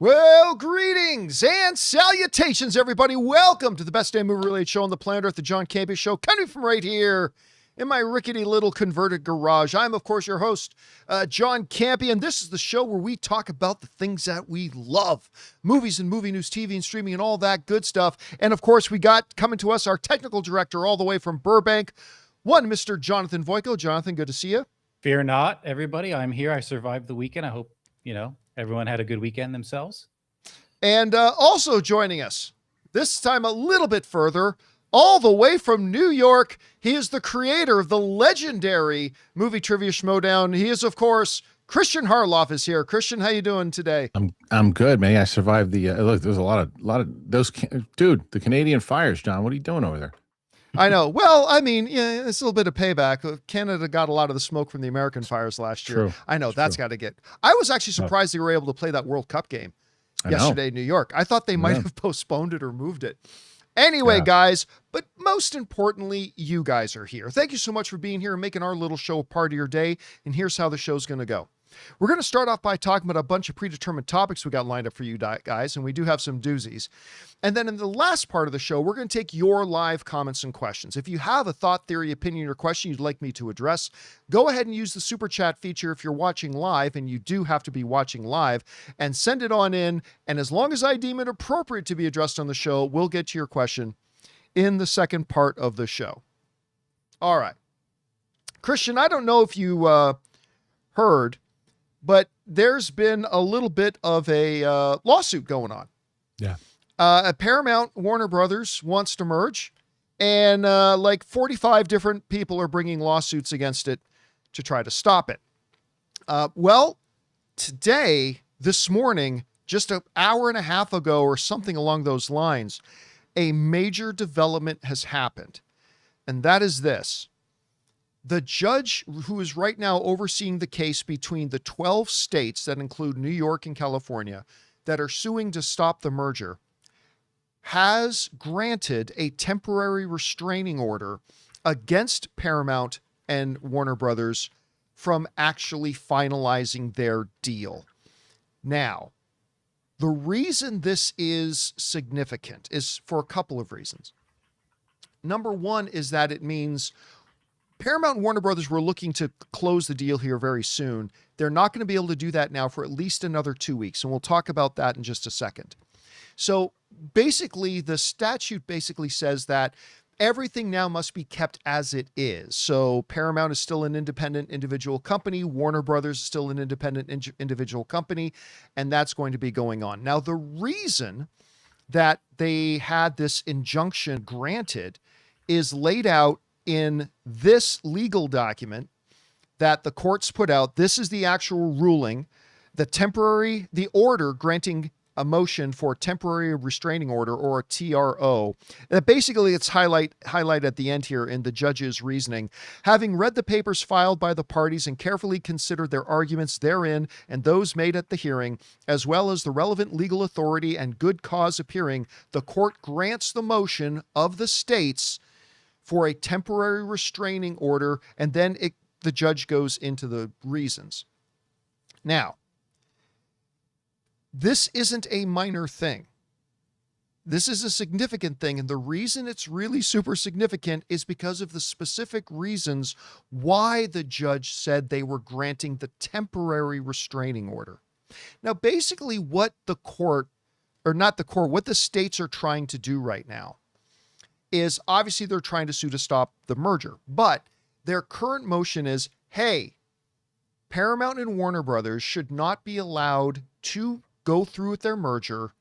Well, greetings and salutations, everybody. Welcome to the best damn movie-related show on the planet Earth, the John Campea Show, coming from right here in my rickety little converted garage. I'm, of course, your host, John Campea, and this is the show where we talk about the things that we love. Movies and movie news, TV and streaming and all that good stuff. And, of course, we got coming to us our technical director all the way from Burbank, one Mr. Jonathan Voico. Jonathan, good to see you. Fear not, everybody. I'm here. I survived the weekend. I hope, everyone had a good weekend themselves. And also joining us, this time a little bit further, all the way from New York, he is the creator of the legendary Movie Trivia Schmodown. He is, of course, Christian Harloff is here. Christian, how you doing today? I'm good, man. I survived the look. There's a lot of those, dude. The Canadian fires, John. What are you doing over there? I know. Well, I mean, yeah, it's a little bit of payback. Canada got a lot of the smoke from the American fires last year. True. I know that's got to get. I was actually surprised they were able to play that World Cup game yesterday in New York. I thought they might have postponed it or moved it. Anyway, guys, but most importantly, you guys are here. Thank you so much for being here and making our little show a part of your day. And here's how the show's going to go. We're going to start off by talking about a bunch of predetermined topics we got lined up for you guys, and we do have some doozies. And then in the last part of the show, we're going to take your live comments and questions. If you have a thought, theory, opinion, or question you'd like me to address, go ahead and use the super chat feature if you're watching live, and you do have to be watching live, and send it on in. And as long as I deem it appropriate to be addressed on the show, we'll get to your question in the second part of the show. All right. Christian, I don't know if you heard, but there's been a little bit of a lawsuit going on. Yeah. Paramount Warner Brothers wants to merge, and like 45 different people are bringing lawsuits against it to try to stop it. Well, today, this morning, just an hour and a half ago or something along those lines, a major development has happened, and that is this. The judge who is right now overseeing the case between the 12 states that include New York and California that are suing to stop the merger has granted a temporary restraining order against Paramount and Warner Brothers from actually finalizing their deal. Now, the reason this is significant is for a couple of reasons. Number one is that it means Paramount and Warner Brothers were looking to close the deal here very soon. They're not going to be able to do that now for at least another 2 weeks, and we'll talk about that in just a second. So basically, the statute basically says that everything now must be kept as it is. So Paramount is still an independent individual company. Warner Brothers is still an independent individual company, and that's going to be going on. Now, the reason that they had this injunction granted is laid out in this legal document that the courts put out. This is the actual ruling, the order granting a motion for temporary restraining order, or a TRO. And basically, it's highlight at the end here in the judge's reasoning. Having read the papers filed by the parties and carefully considered their arguments therein and those made at the hearing, as well as the relevant legal authority and good cause appearing, the court grants the motion of the states for a temporary restraining order, and then the judge goes into the reasons. Now, this isn't a minor thing. This is a significant thing, and the reason it's really super significant is because of the specific reasons why the judge said they were granting the temporary restraining order. Now, basically what what the states are trying to do right now is obviously they're trying to sue to stop the merger, but their current motion is, hey, Paramount and Warner Brothers should not be allowed to go through with their merger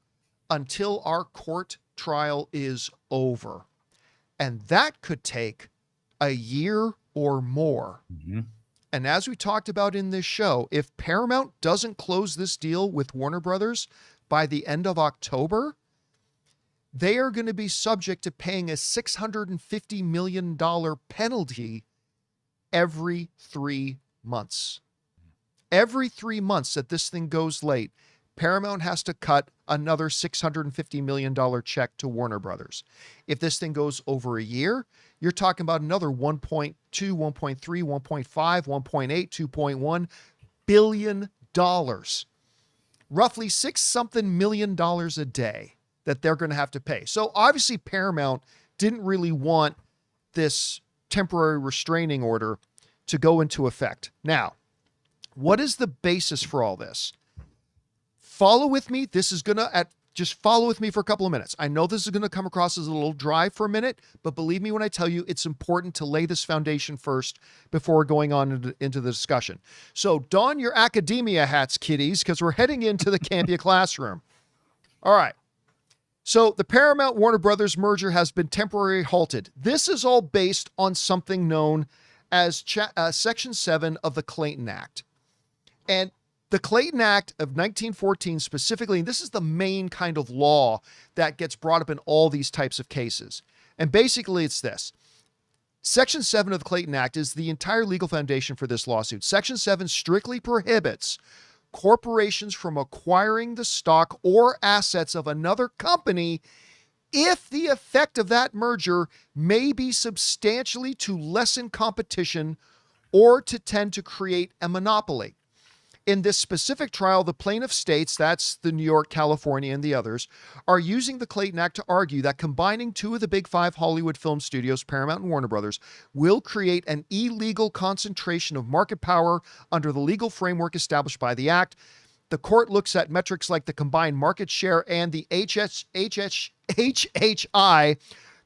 until our court trial is over. And that could take a year or more. Mm-hmm. And as we talked about in this show, if Paramount doesn't close this deal with Warner Brothers by the end of October, they are going to be subject to paying a $650 million penalty every 3 months. Every 3 months that this thing goes late, Paramount has to cut another $650 million check to Warner Brothers. If this thing goes over a year, you're talking about another 1.2, 1.3, 1.5, 1.8, $2.1 billion roughly $6-something million a day that they're going to have to pay. So obviously Paramount didn't really want this temporary restraining order to go into effect. Now, what is the basis for all this? Follow with me. This is going to, just follow with me for a couple of minutes. I know this is going to come across as a little dry for a minute, but believe me when I tell you, it's important to lay this foundation first before going on into the discussion. So don your academia hats, kiddies, because we're heading into the Campea classroom. All right. So the Paramount Warner Brothers merger has been temporarily halted. This is all based on something known as Section 7 of the Clayton Act. And the Clayton Act of 1914 specifically, and this is the main kind of law that gets brought up in all these types of cases. And basically it's this. Section 7 of the Clayton Act is the entire legal foundation for this lawsuit. Section 7 strictly prohibits corporations from acquiring the stock or assets of another company if the effect of that merger may be substantially to lessen competition or to tend to create a monopoly. In this specific trial, the plaintiff states, that's the New York, California, and the others, are using the Clayton Act to argue that combining two of the big five Hollywood film studios, Paramount and Warner Brothers, will create an illegal concentration of market power under the legal framework established by the Act. The court looks at metrics like the combined market share and the HHI,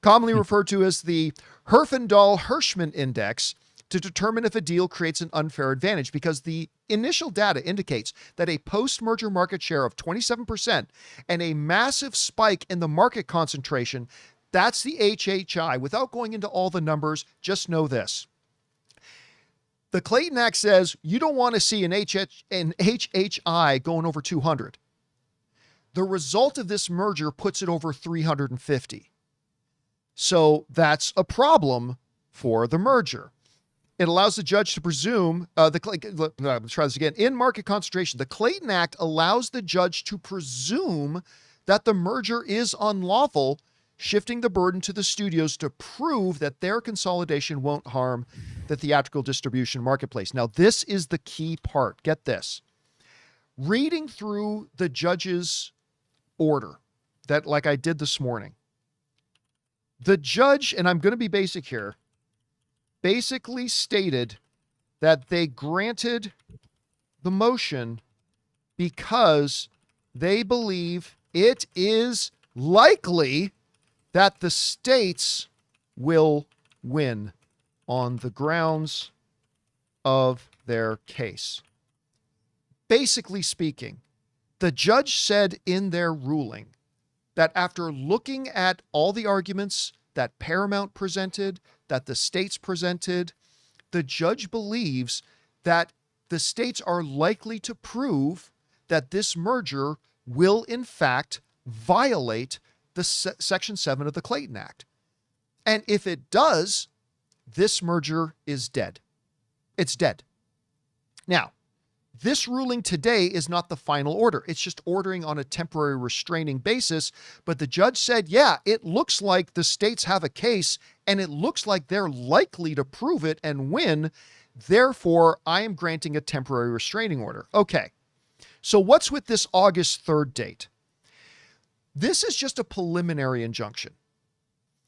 commonly referred to as the Herfindahl-Hirschman Index, to determine if a deal creates an unfair advantage, because the initial data indicates that a post-merger market share of 27% and a massive spike in the market concentration, that's the HHI. Without going into all the numbers, just know this. The Clayton Act says you don't want to see an HHI going over 200. The result of this merger puts it over 350. So that's a problem for the merger. It allows the judge to presume, let's try this again. In market concentration, the Clayton Act allows the judge to presume that the merger is unlawful, shifting the burden to the studios to prove that their consolidation won't harm the theatrical distribution marketplace. Now, this is the key part. Get this. Reading through the judge's order, that like I did this morning, the judge, and I'm going to be basic here, basically stated that they granted the motion because they believe it is likely that the states will win on the grounds of their case. Basically speaking, the judge said in their ruling that after looking at all the arguments that Paramount presented, that the states presented, the judge believes that the states are likely to prove that this merger will in fact violate the Section 7 of the Clayton Act. And if it does, this merger is dead. It's dead. Now, this ruling today is not the final order. It's just ordering on a temporary restraining basis. But the judge said, yeah, it looks like the states have a case and it looks like they're likely to prove it and win. Therefore, I am granting a temporary restraining order. Okay. So what's with this August 3rd date? This is just a preliminary injunction.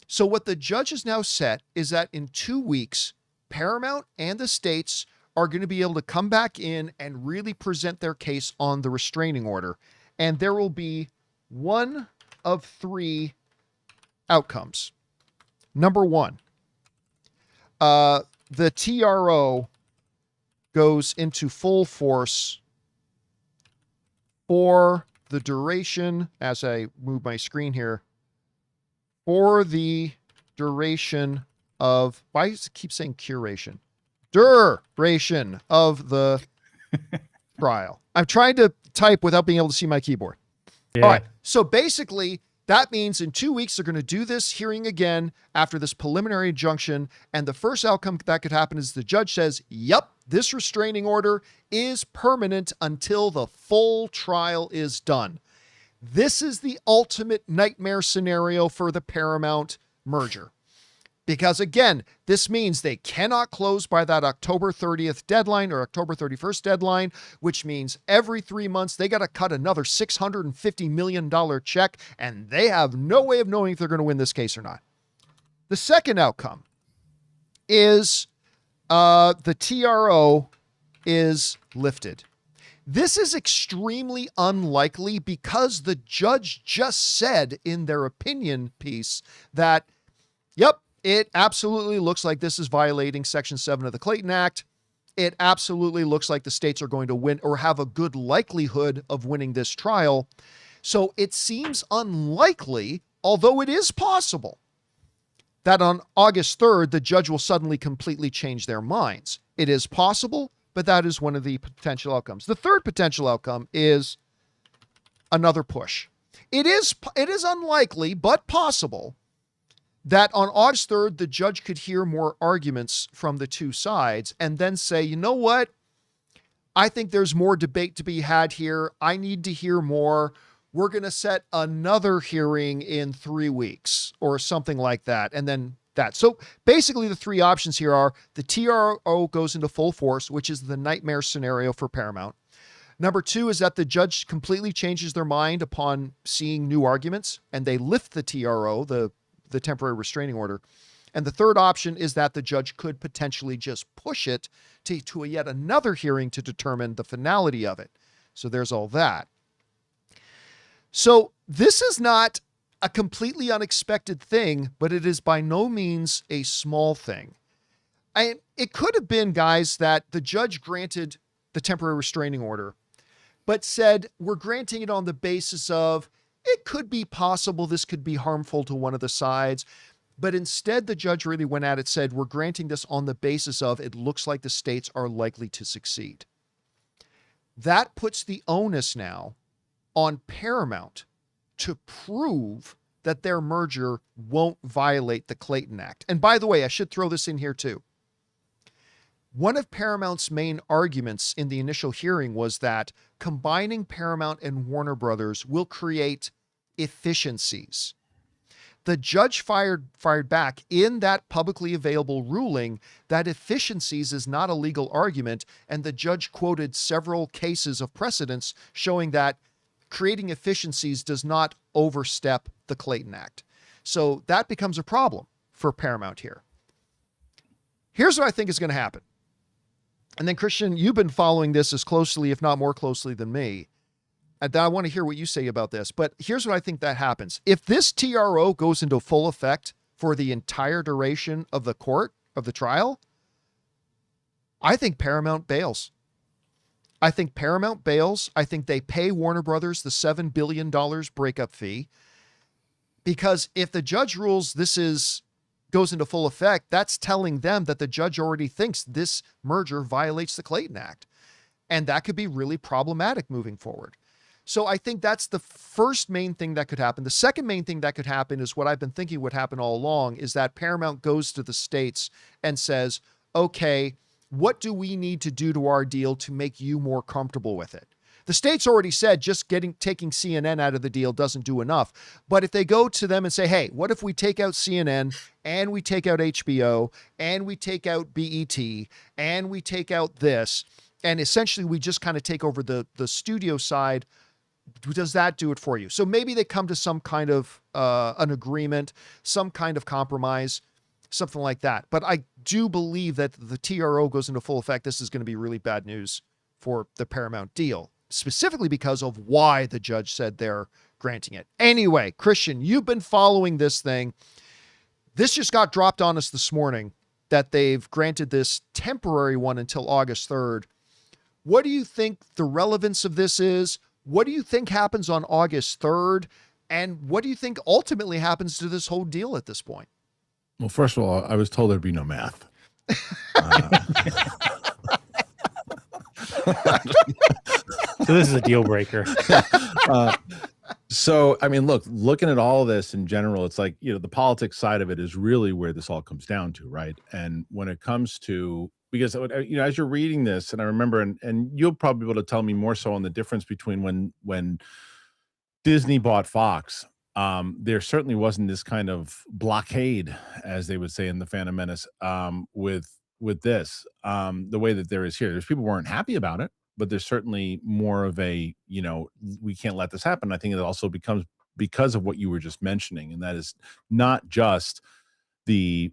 So what the judge has now set is that in 2 weeks, Paramount and the states are going to be able to come back in and really present their case on the restraining order. And there will be one of three outcomes. Number one, the TRO goes into full force for the duration, as I move my screen here, for the duration of, why does it keep saying curation? Duration of the trial. I'm trying to type without being able to see my keyboard. Yeah. All right. So basically, that means in 2 weeks, they're going to do this hearing again after this preliminary injunction. And the first outcome that could happen is the judge says, yep, this restraining order is permanent until the full trial is done. This is the ultimate nightmare scenario for the Paramount merger. Because again, this means they cannot close by that October 30th deadline or October 31st deadline, which means every 3 months they got to cut another $650 million check, and they have no way of knowing if they're going to win this case or not. The second outcome is the TRO is lifted. This is extremely unlikely because the judge just said in their opinion piece that, yep, it absolutely looks like this is violating Section 7 of the Clayton Act. It absolutely looks like the states are going to win or have a good likelihood of winning this trial. So it seems unlikely, although it is possible, that on August 3rd, the judge will suddenly completely change their minds. It is possible, but that is one of the potential outcomes. The third potential outcome is another push. It is unlikely, but possible, that on August 3rd, the judge could hear more arguments from the two sides and then say, you know what? I think there's more debate to be had here. I need to hear more. We're going to set another hearing in 3 weeks or something like that. And then that. So basically the three options here are the TRO goes into full force, which is the nightmare scenario for Paramount. Number two is that the judge completely changes their mind upon seeing new arguments and they lift the TRO, the temporary restraining order. And the third option is that the judge could potentially just push it to yet another hearing to determine the finality of it. So there's all that. So this is not a completely unexpected thing, but it is by no means a small thing. It could have been, guys, that the judge granted the temporary restraining order, but said, we're granting it on the basis of, it could be possible this could be harmful to one of the sides. But instead, the judge really went at it, said, we're granting this on the basis of it looks like the states are likely to succeed. That puts the onus now on Paramount to prove that their merger won't violate the Clayton Act. And by the way, I should throw this in here too. One of Paramount's main arguments in the initial hearing was that combining Paramount and Warner Brothers will create efficiencies. The judge fired back in that publicly available ruling that efficiencies is not a legal argument, and the judge quoted several cases of precedents showing that creating efficiencies does not overstep the Clayton Act. So that becomes a problem for Paramount here. Here's what I think is going to happen. And then, Christian, you've been following this as closely, if not more closely than me. And I want to hear what you say about this. But here's what I think that happens. If this TRO goes into full effect for the entire duration of the trial, I think Paramount bails. I think Paramount bails. I think they pay Warner Brothers the $7 billion breakup fee. Because if the judge rules this goes into full effect, that's telling them that the judge already thinks this merger violates the Clayton Act. And that could be really problematic moving forward. So I think that's the first main thing that could happen. The second main thing that could happen is what I've been thinking would happen all along, is that Paramount goes to the states and says, okay, what do we need to do to our deal to make you more comfortable with it? The states already said just taking CNN out of the deal doesn't do enough. But if they go to them and say, hey, what if we take out CNN and we take out HBO and we take out BET and we take out this, and essentially we just kind of take over the studio side, does that do it for you? So maybe they come to some kind of an agreement, some kind of compromise, something like that. But I do believe that the TRO goes into full effect. This is going to be really bad news for the Paramount deal, specifically because of why the judge said they're granting it. Anyway, Christian, you've been following this thing. This just got dropped on us this morning that they've granted this temporary one until August 3rd. What do you think the relevance of this is? What do you think happens on August 3rd? And what do you think ultimately happens to this whole deal at this point? Well, first of all, I was told there'd be no math. So this is a deal breaker. So, I mean, looking at all of this in general, it's like, the politics side of it is really where this all comes down to, right? And when it comes to, because, as you're reading this, and I remember, and you'll probably be able to tell me more so on the difference between when Disney bought Fox, there certainly wasn't this kind of blockade, as they would say in the Phantom Menace, with this, the way that there is here. There's people who weren't happy about it, but there's certainly more of a, we can't let this happen. I think it also becomes because of what you were just mentioning, and that is not just the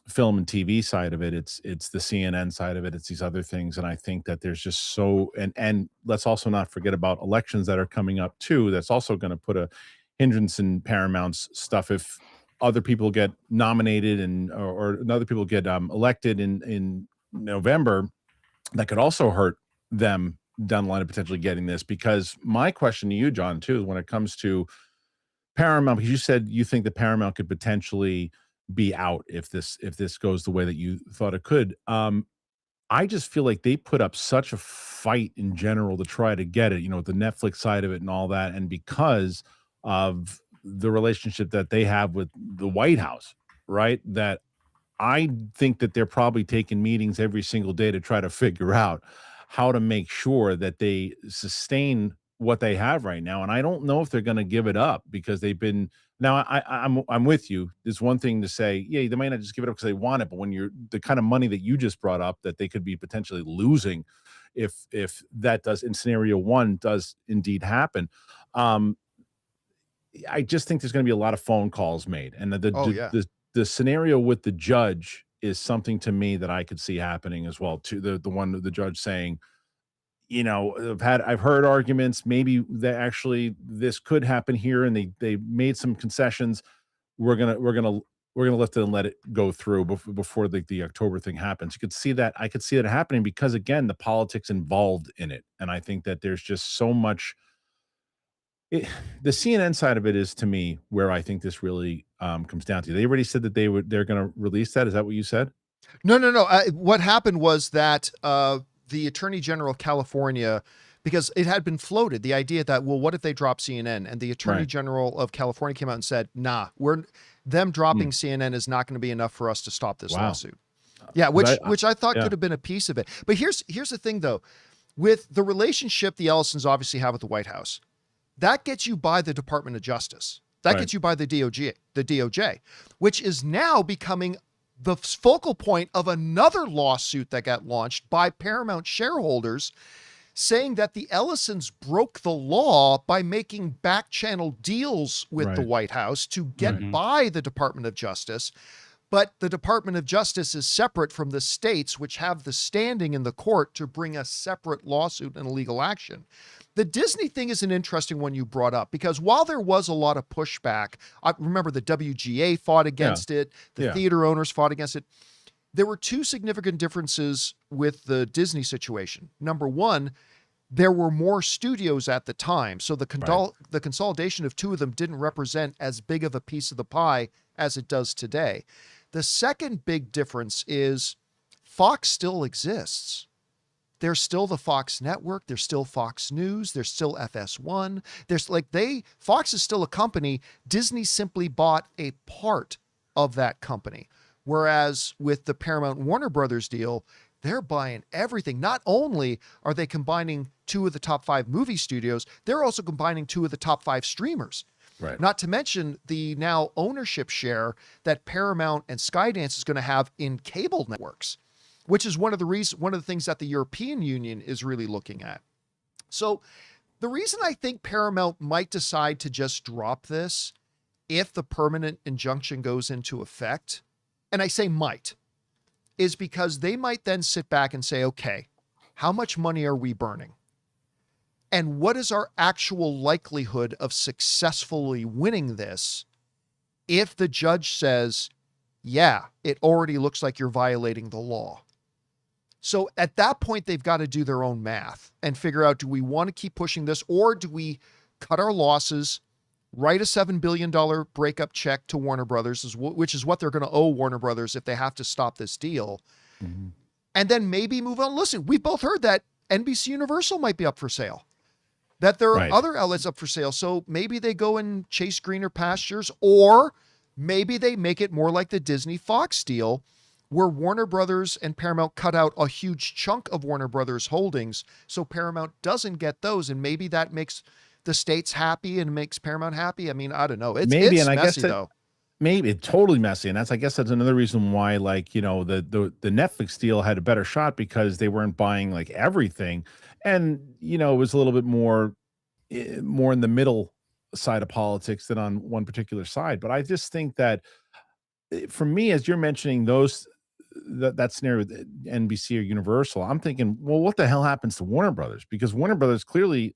film and TV side of it. It's the CNN side of it. It's these other things, and I think that there's just so and let's also not forget about elections that are coming up too. That's also going to put a hindrance in Paramount's stuff if other people get nominated or other people get elected in November. That could also hurt them down the line of potentially getting this. Because my question to you, John, too, is when it comes to Paramount, because you said you think that Paramount could potentially be out if this goes the way that you thought it could. I just feel like they put up such a fight in general to try to get it, the Netflix side of it and all that, and because of the relationship that they have with the White House, right? That I think that they're probably taking meetings every single day to try to figure out how to make sure that they sustain what they have right now. And I don't know if they're going to give it up because they've been now. I'm with you. There's one thing to say, yeah, they might not just give it up because they want it, but when you're the kind of money that you just brought up that they could be potentially losing if that does in scenario one does indeed happen. I just think there's going to be a lot of phone calls made, and the scenario with the judge is something to me that I could see happening as well. To the judge saying, I've heard arguments maybe that actually this could happen here, and they made some concessions. We're gonna lift it and let it go through before the October thing happens. You could see that. I could see that happening because again, the politics involved in it, and I think that there's just so much. The CNN side of it is to me where I think this really comes down to. They already said that they're going to release that. Is that what you said? No. What happened was that the Attorney General of California, because it had been floated, the idea that, well, what if they drop CNN? And the Attorney General of California came out and said, nah, them dropping CNN is not going to be enough for us to stop this lawsuit. Yeah, which I thought could have been a piece of it. But here's the thing, though. With the relationship the Ellisons obviously have with the White House, that gets you by the Department of Justice. That gets you by the DOJ, which is now becoming the focal point of another lawsuit that got launched by Paramount shareholders, saying that the Ellisons broke the law by making back-channel deals with the White House to get by the Department of Justice. But the Department of Justice is separate from the states, which have the standing in the court to bring a separate lawsuit and a legal action. The Disney thing is an interesting one you brought up, because while there was a lot of pushback, I remember the WGA fought against it, the theater owners fought against it. There were two significant differences with the Disney situation. Number one, there were more studios at the time, so the consolidation of two of them didn't represent as big of a piece of the pie as it does today. The second big difference is Fox still exists. There's still the Fox network. There's still Fox News. There's still FS1. Fox is still a company. Disney simply bought a part of that company. Whereas with the Paramount Warner Brothers deal, they're buying everything. Not only are they combining two of the top 5 movie studios, they're also combining two of the top 5 streamers. Right. Not to mention the now ownership share that Paramount and Skydance is going to have in cable networks, which is one of the things that the European Union is really looking at. So the reason I think Paramount might decide to just drop this if the permanent injunction goes into effect, and I say might, is because they might then sit back and say, okay, how much money are we burning? And what is our actual likelihood of successfully winning this if the judge says, yeah, it already looks like you're violating the law? So at that point, they've got to do their own math and figure out, do we want to keep pushing this, or do we cut our losses, write a $7 billion breakup check to Warner Brothers, which is what they're going to owe Warner Brothers if they have to stop this deal, and then maybe move on. Listen, we've both heard that NBC Universal might be up for sale, that there are other outlets up for sale. So maybe they go and chase greener pastures, or maybe they make it more like the Disney Fox deal, where Warner Brothers and Paramount cut out a huge chunk of Warner Brothers holdings, so Paramount doesn't get those, and maybe that makes the states happy and makes Paramount happy. I mean, I don't know. It's Maybe, it's and I guess messy that though. maybe it's totally messy, and I guess that's another reason why, like, the Netflix deal had a better shot because they weren't buying like everything, and it was a little bit more in the middle side of politics than on one particular side. But I just think that for me, as you're mentioning that scenario with NBC or Universal, I'm thinking, well, what the hell happens to Warner Brothers? Because Warner Brothers clearly,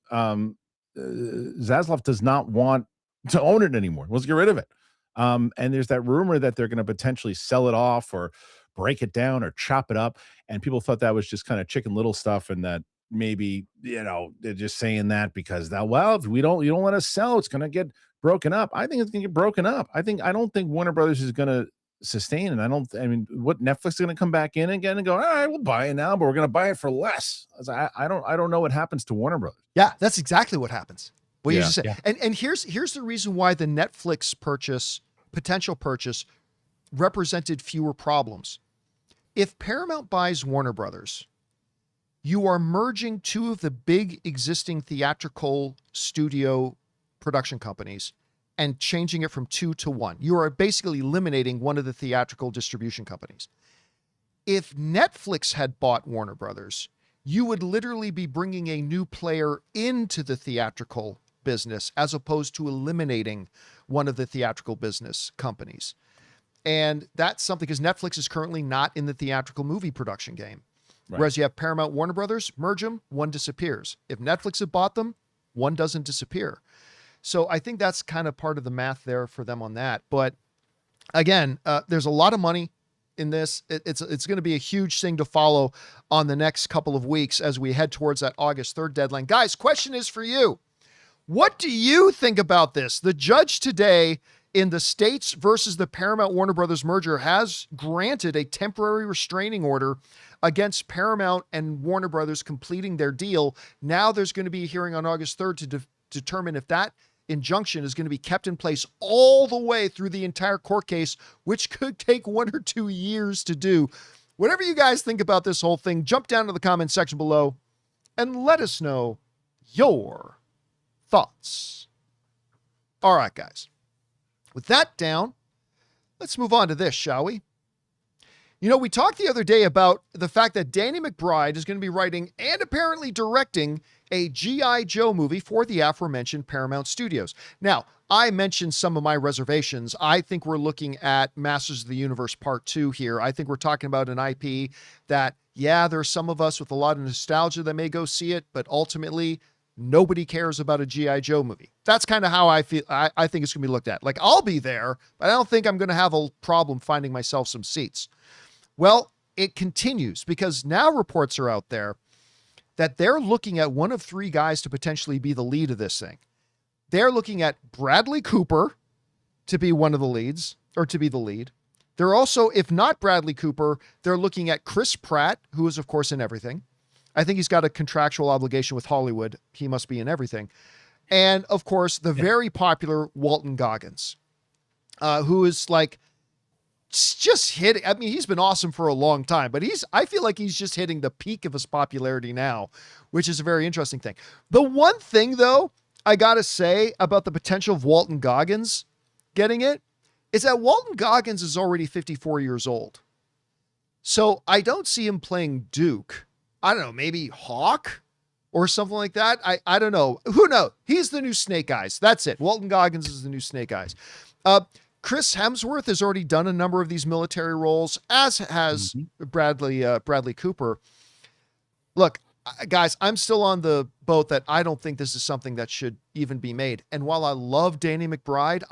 Zaslav does not want to own it anymore. Let's get rid of it. And there's that rumor that they're going to potentially sell it off or break it down or chop it up. And people thought that was just kind of Chicken Little stuff, and that maybe they're just saying that because if you don't let us sell, it's going to get broken up. I think it's going to get broken up. I don't think Warner Brothers is going to sustain, and I mean, what, Netflix is going to come back in again and go, all right, we'll buy it now, but we're going to buy it for less. I don't know what happens to Warner Brothers. Yeah, that's exactly what happens. What you just said. Yeah. And here's the reason why the Netflix potential purchase represented fewer problems. If Paramount buys Warner Brothers, you are merging two of the big existing theatrical studio production companies and changing it from 2 to 1. You are basically eliminating one of the theatrical distribution companies. If Netflix had bought Warner Brothers, you would literally be bringing a new player into the theatrical business as opposed to eliminating one of the theatrical business companies. And that's something, because Netflix is currently not in the theatrical movie production game. Right. Whereas you have Paramount, Warner Brothers, merge them, one disappears. If Netflix had bought them, one doesn't disappear. So I think that's kind of part of the math there for them on that. But again, there's a lot of money in this. It's going to be a huge thing to follow on the next couple of weeks as we head towards that August 3rd deadline. Guys, question is for you. What do you think about this? The judge today in the states versus the Paramount Warner Brothers merger has granted a temporary restraining order against Paramount and Warner Brothers completing their deal. Now there's going to be a hearing on August 3rd to determine if that injunction is going to be kept in place all the way through the entire court case, which could take 1 or 2 years to do. Whatever you guys think about this whole thing, jump down to the comment section below and let us know your thoughts. All right, guys. With that down, let's move on to this, shall we? We talked the other day about the fact that Danny McBride is going to be writing and apparently directing a G.I. Joe movie for the aforementioned Paramount Studios. Now, I mentioned some of my reservations. I think we're looking at Masters of the Universe Part 2 here. I think we're talking about an IP that, there's some of us with a lot of nostalgia that may go see it, but ultimately, nobody cares about a G.I. Joe movie. That's kind of how I feel. I think it's going to be looked at. Like, I'll be there, but I don't think I'm going to have a problem finding myself some seats. Well, it continues because now reports are out there that they're looking at one of 3 guys to potentially be the lead of this thing. They're looking at Bradley Cooper to be one of the leads, or to be the lead. They're also, if not Bradley Cooper, they're looking at Chris Pratt, who is, of course, in everything. I think he's got a contractual obligation with Hollywood. He must be in everything. And, of course, the very popular Walton Goggins, who is like just hitting. I mean, he's been awesome for a long time, but I feel like he's just hitting the peak of his popularity now, which is a very interesting thing. The one thing, though, I got to say about the potential of Walton Goggins getting it is that Walton Goggins is already 54 years old. So I don't see him playing Duke. I don't know, maybe Hawk or something like that. I don't know. Who knows? He's the new Snake Eyes. That's it. Walton Goggins is the new Snake Eyes. Chris Hemsworth has already done a number of these military roles, as has Bradley Cooper. Look, guys, I'm still on the boat that I don't think this is something that should even be made. And while I love Danny McBride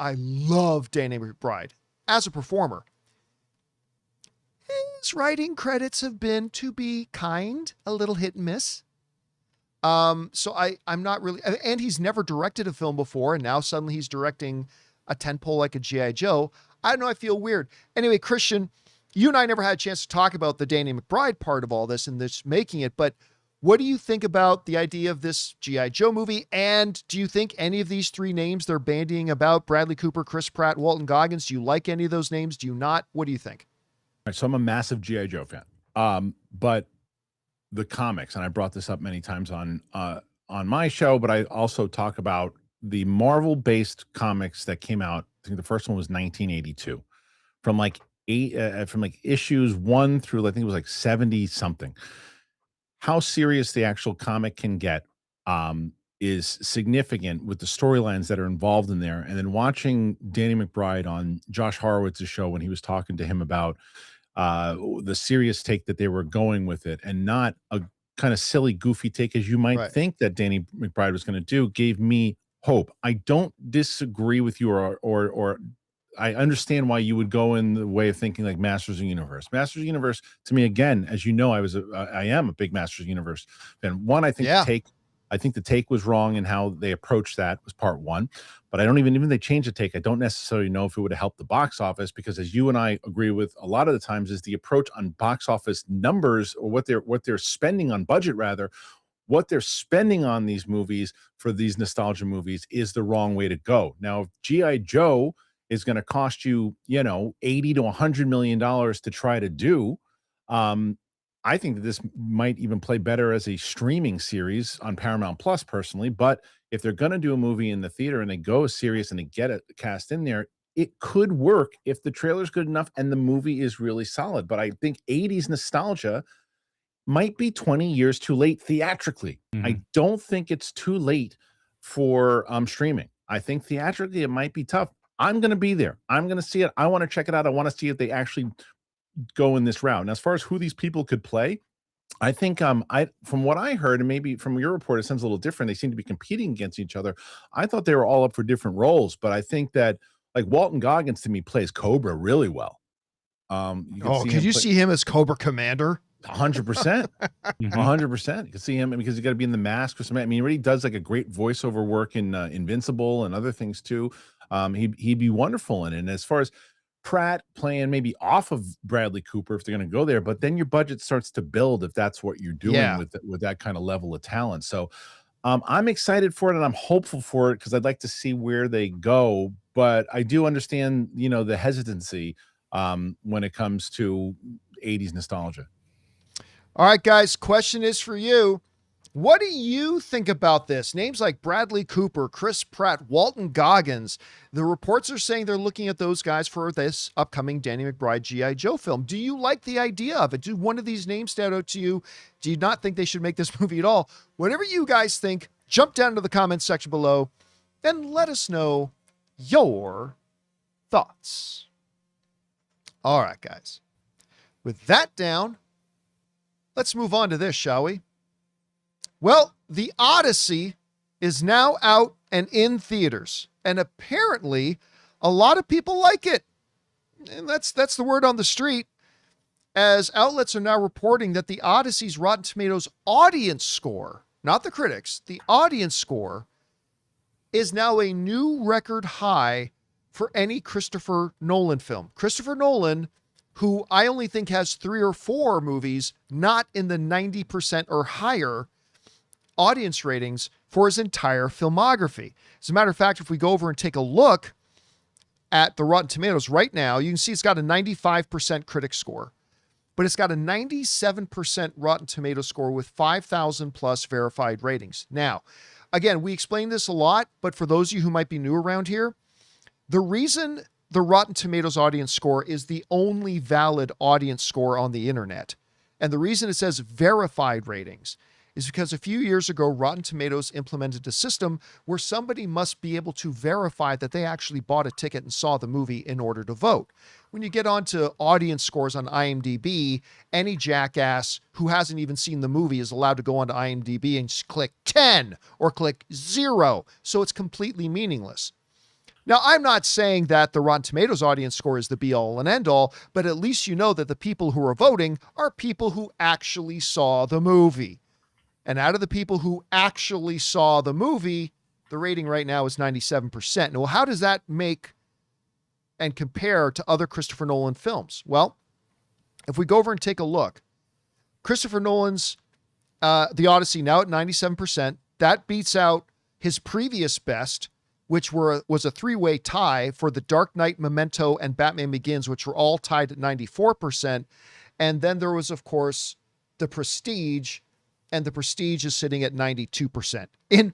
as a performer, his writing credits have been, to be kind, a little hit and miss. So I'm not really, and he's never directed a film before, and now suddenly he's directing a tentpole like a G.I. Joe. I don't know, I feel weird. Anyway, Christian, you and I never had a chance to talk about the Danny McBride part of all this and this making it, but what do you think about the idea of this G.I. Joe movie? And do you think any of these 3 names they're bandying about, Bradley Cooper, Chris Pratt, Walton Goggins, do you like any of those names? Do you not? What do you think? All right, so I'm a massive G.I. Joe fan. But the comics, and I brought this up many times on on my show, but I also talk about the Marvel-based comics that came out. I think the first one was 1982, from like from like issues 1 through I think it was like 70 something. How serious the actual comic can get is significant with the storylines that are involved in there. And then watching Danny McBride on Josh Horowitz's show when he was talking to him about the serious take that they were going with it, and not a kind of silly, goofy take as you might Right. think that Danny McBride was going to do, gave me hope. I don't disagree with you, or I understand why you would go in the way of thinking like Masters of the Universe. Masters of the Universe, to me, again, as you know, I am a big Masters of the Universe fan. One, I think Yeah. the take was wrong in how they approached that was part one. But I don't even if they change the take, I don't necessarily know if it would have helped the box office, because as you and I agree with a lot of the times is the approach on box office numbers, or what they're spending on budget rather. What they're spending on these movies for these nostalgia movies is the wrong way to go. Now, if G.I. Joe is going to cost you, $80 to $100 million to try to do, I think that this might even play better as a streaming series on Paramount Plus, personally. But if they're going to do a movie in the theater and they go serious and they get a cast in there, it could work if the trailer's good enough and the movie is really solid. But I think 80s nostalgia might be 20 years too late theatrically. I don't think it's too late for streaming. I think theatrically it might be tough. I'm going to be there. I'm going to see it. I want to check it out. I want to see if they actually go in this route. And as far as who these people could play, I think from what I heard, and maybe from your report, it sounds a little different. They seem to be competing against each other. I thought they were all up for different roles, but I think that like Walton Goggins to me plays Cobra really well. Could you see him as Cobra Commander? 100%. 100%. You can see him because you got to be in the mask or something. I mean, he really does like a great voiceover work in Invincible and other things too. He'd be wonderful in it. And as far as Pratt playing maybe off of Bradley Cooper, if they're going to go there, but then your budget starts to build if that's what you're doing with that kind of level of talent. So I'm excited for it and I'm hopeful for it because I'd like to see where they go. But I do understand, the hesitancy when it comes to 80s nostalgia. All right, guys, question is for you. What do you think about this? Names like Bradley Cooper, Chris Pratt, Walton Goggins. The reports are saying they're looking at those guys for this upcoming Danny McBride G.I. Joe film. Do you like the idea of it? Do one of these names stand out to you? Do you not think they should make this movie at all? Whatever you guys think, jump down to the comments section below and let us know your thoughts. All right, guys. With that down, let's move on to this, shall we? Well, the Odyssey is now out and in theaters, and apparently a lot of people like it. And that's the word on the street, as outlets are now reporting that the Odyssey's Rotten Tomatoes audience score, not the critics, the audience score, is now a new record high for any Christopher Nolan film. Christopher Nolan, who I only think has 3 or 4 movies not in the 90% or higher audience ratings for his entire filmography. As a matter of fact, if we go over and take a look at the Rotten Tomatoes right now, you can see it's got a 95% critic score, but it's got a 97% Rotten Tomato score with 5,000 plus verified ratings. Now, again, we explain this a lot, but for those of you who might be new around here, the reason the Rotten Tomatoes audience score is the only valid audience score on the internet, and the reason it says verified ratings, is because a few years ago, Rotten Tomatoes implemented a system where somebody must be able to verify that they actually bought a ticket and saw the movie in order to vote. When you get onto audience scores on IMDb, any jackass who hasn't even seen the movie is allowed to go onto IMDb and just click 10 or click 0. So it's completely meaningless. Now, I'm not saying that the Rotten Tomatoes audience score is the be-all and end-all, but at least you know that the people who are voting are people who actually saw the movie. And out of the people who actually saw the movie, the rating right now is 97%. Now, how does that make and compare to other Christopher Nolan films? Well, if we go over and take a look, Christopher Nolan's The Odyssey now at 97%. That beats out his previous best, which was a 3-way tie for The Dark Knight, Memento, and Batman Begins, which were all tied at 94%. And then there was, of course, The Prestige, and The Prestige is sitting at 92%. And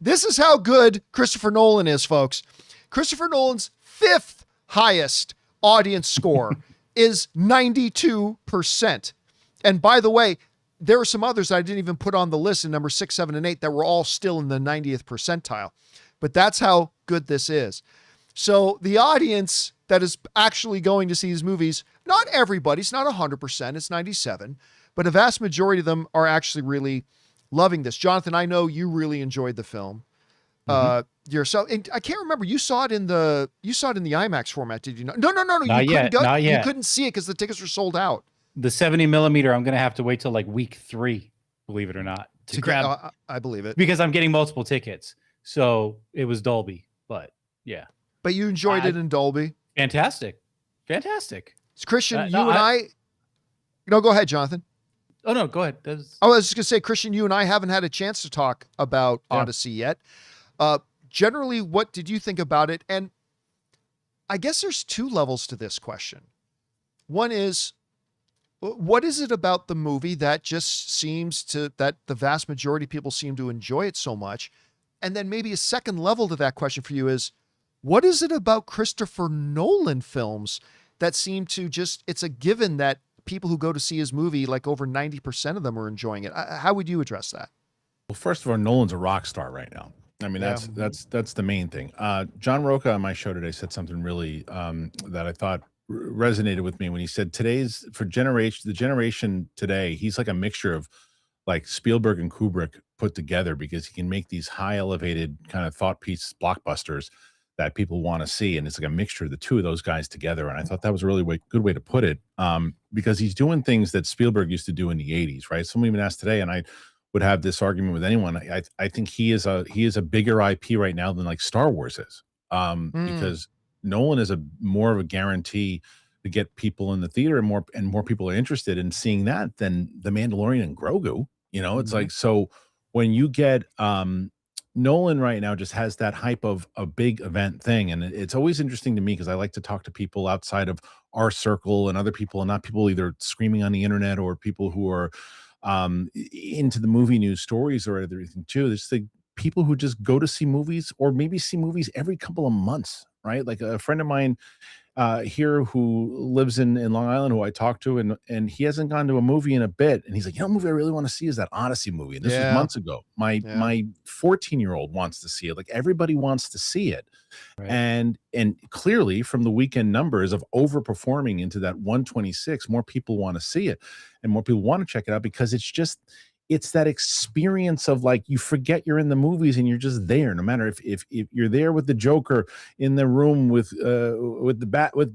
this is how good Christopher Nolan is, folks. Christopher Nolan's 5th highest audience score is 92%. And by the way, there are some others that I didn't even put on the list in number 6, 7, and 8 that were all still in the 90th percentile. But that's how good this is. So the audience that is actually going to see these movies, not everybody, it's not 100%, it's 97, but a vast majority of them are actually really loving this. Jonathan, I know you really enjoyed the film. Yourself, and I can't remember. You saw it in the IMAX format, did you not? No. Not yet. Not yet. You couldn't see it because the tickets were sold out. The 70 millimeter, I'm going to have to wait till like week 3, believe it or not, to grab. I believe it. Because I'm getting multiple tickets. So it was Dolby, but yeah. But you enjoyed it in Dolby. Fantastic. It's Christian, go ahead, Jonathan. Oh, no, go ahead. I was just going to say, Christian, you and I haven't had a chance to talk about Odyssey yet. Generally, what did you think about it? And I guess there's 2 levels to this question. One is, what is it about the movie that just seems that the vast majority of people seem to enjoy it so much? And then maybe a second level to that question for you is, what is it about Christopher Nolan films that seem to it's a given that people who go to see his movie, like over 90% of them are enjoying it? How would you address that? Well, first of all, Nolan's a rock star right now. I mean, that's the main thing. John Roca on my show today said something really that I thought resonated with me when he said the generation today, he's like a mixture of like Spielberg and Kubrick put together, because he can make these high elevated kind of thought piece blockbusters that people want to see. And it's like a mixture of the 2 of those guys together. And I thought that was a really good way to put it, because he's doing things that Spielberg used to do in the 80s, right? Someone even asked today, and I would have this argument with anyone. I think he is a bigger IP right now than like Star Wars is, because Nolan is more of a guarantee to get people in the theater, and more people are interested in seeing that than The Mandalorian and Grogu. It's like, so when you get Nolan right now just has that hype of a big event thing. And it's always interesting to me, because I like to talk to people outside of our circle and other people, and not people either screaming on the internet or people who are into the movie news stories or everything too. There's the people who just go to see movies, or maybe see movies every couple of months, right? Like a friend of mine here who lives in Long Island, who I talked to, and he hasn't gone to a movie in a bit, and he's like, a movie I really want to see is that Odyssey movie. And this was months ago. My 14-year-old wants to see it. Like, everybody wants to see it. Right. And clearly from the weekend numbers of overperforming into that 126, more people want to see it, and more people want to check it out, because it's that experience of like, you forget you're in the movies and you're just there. No matter if you're there with the Joker in the room with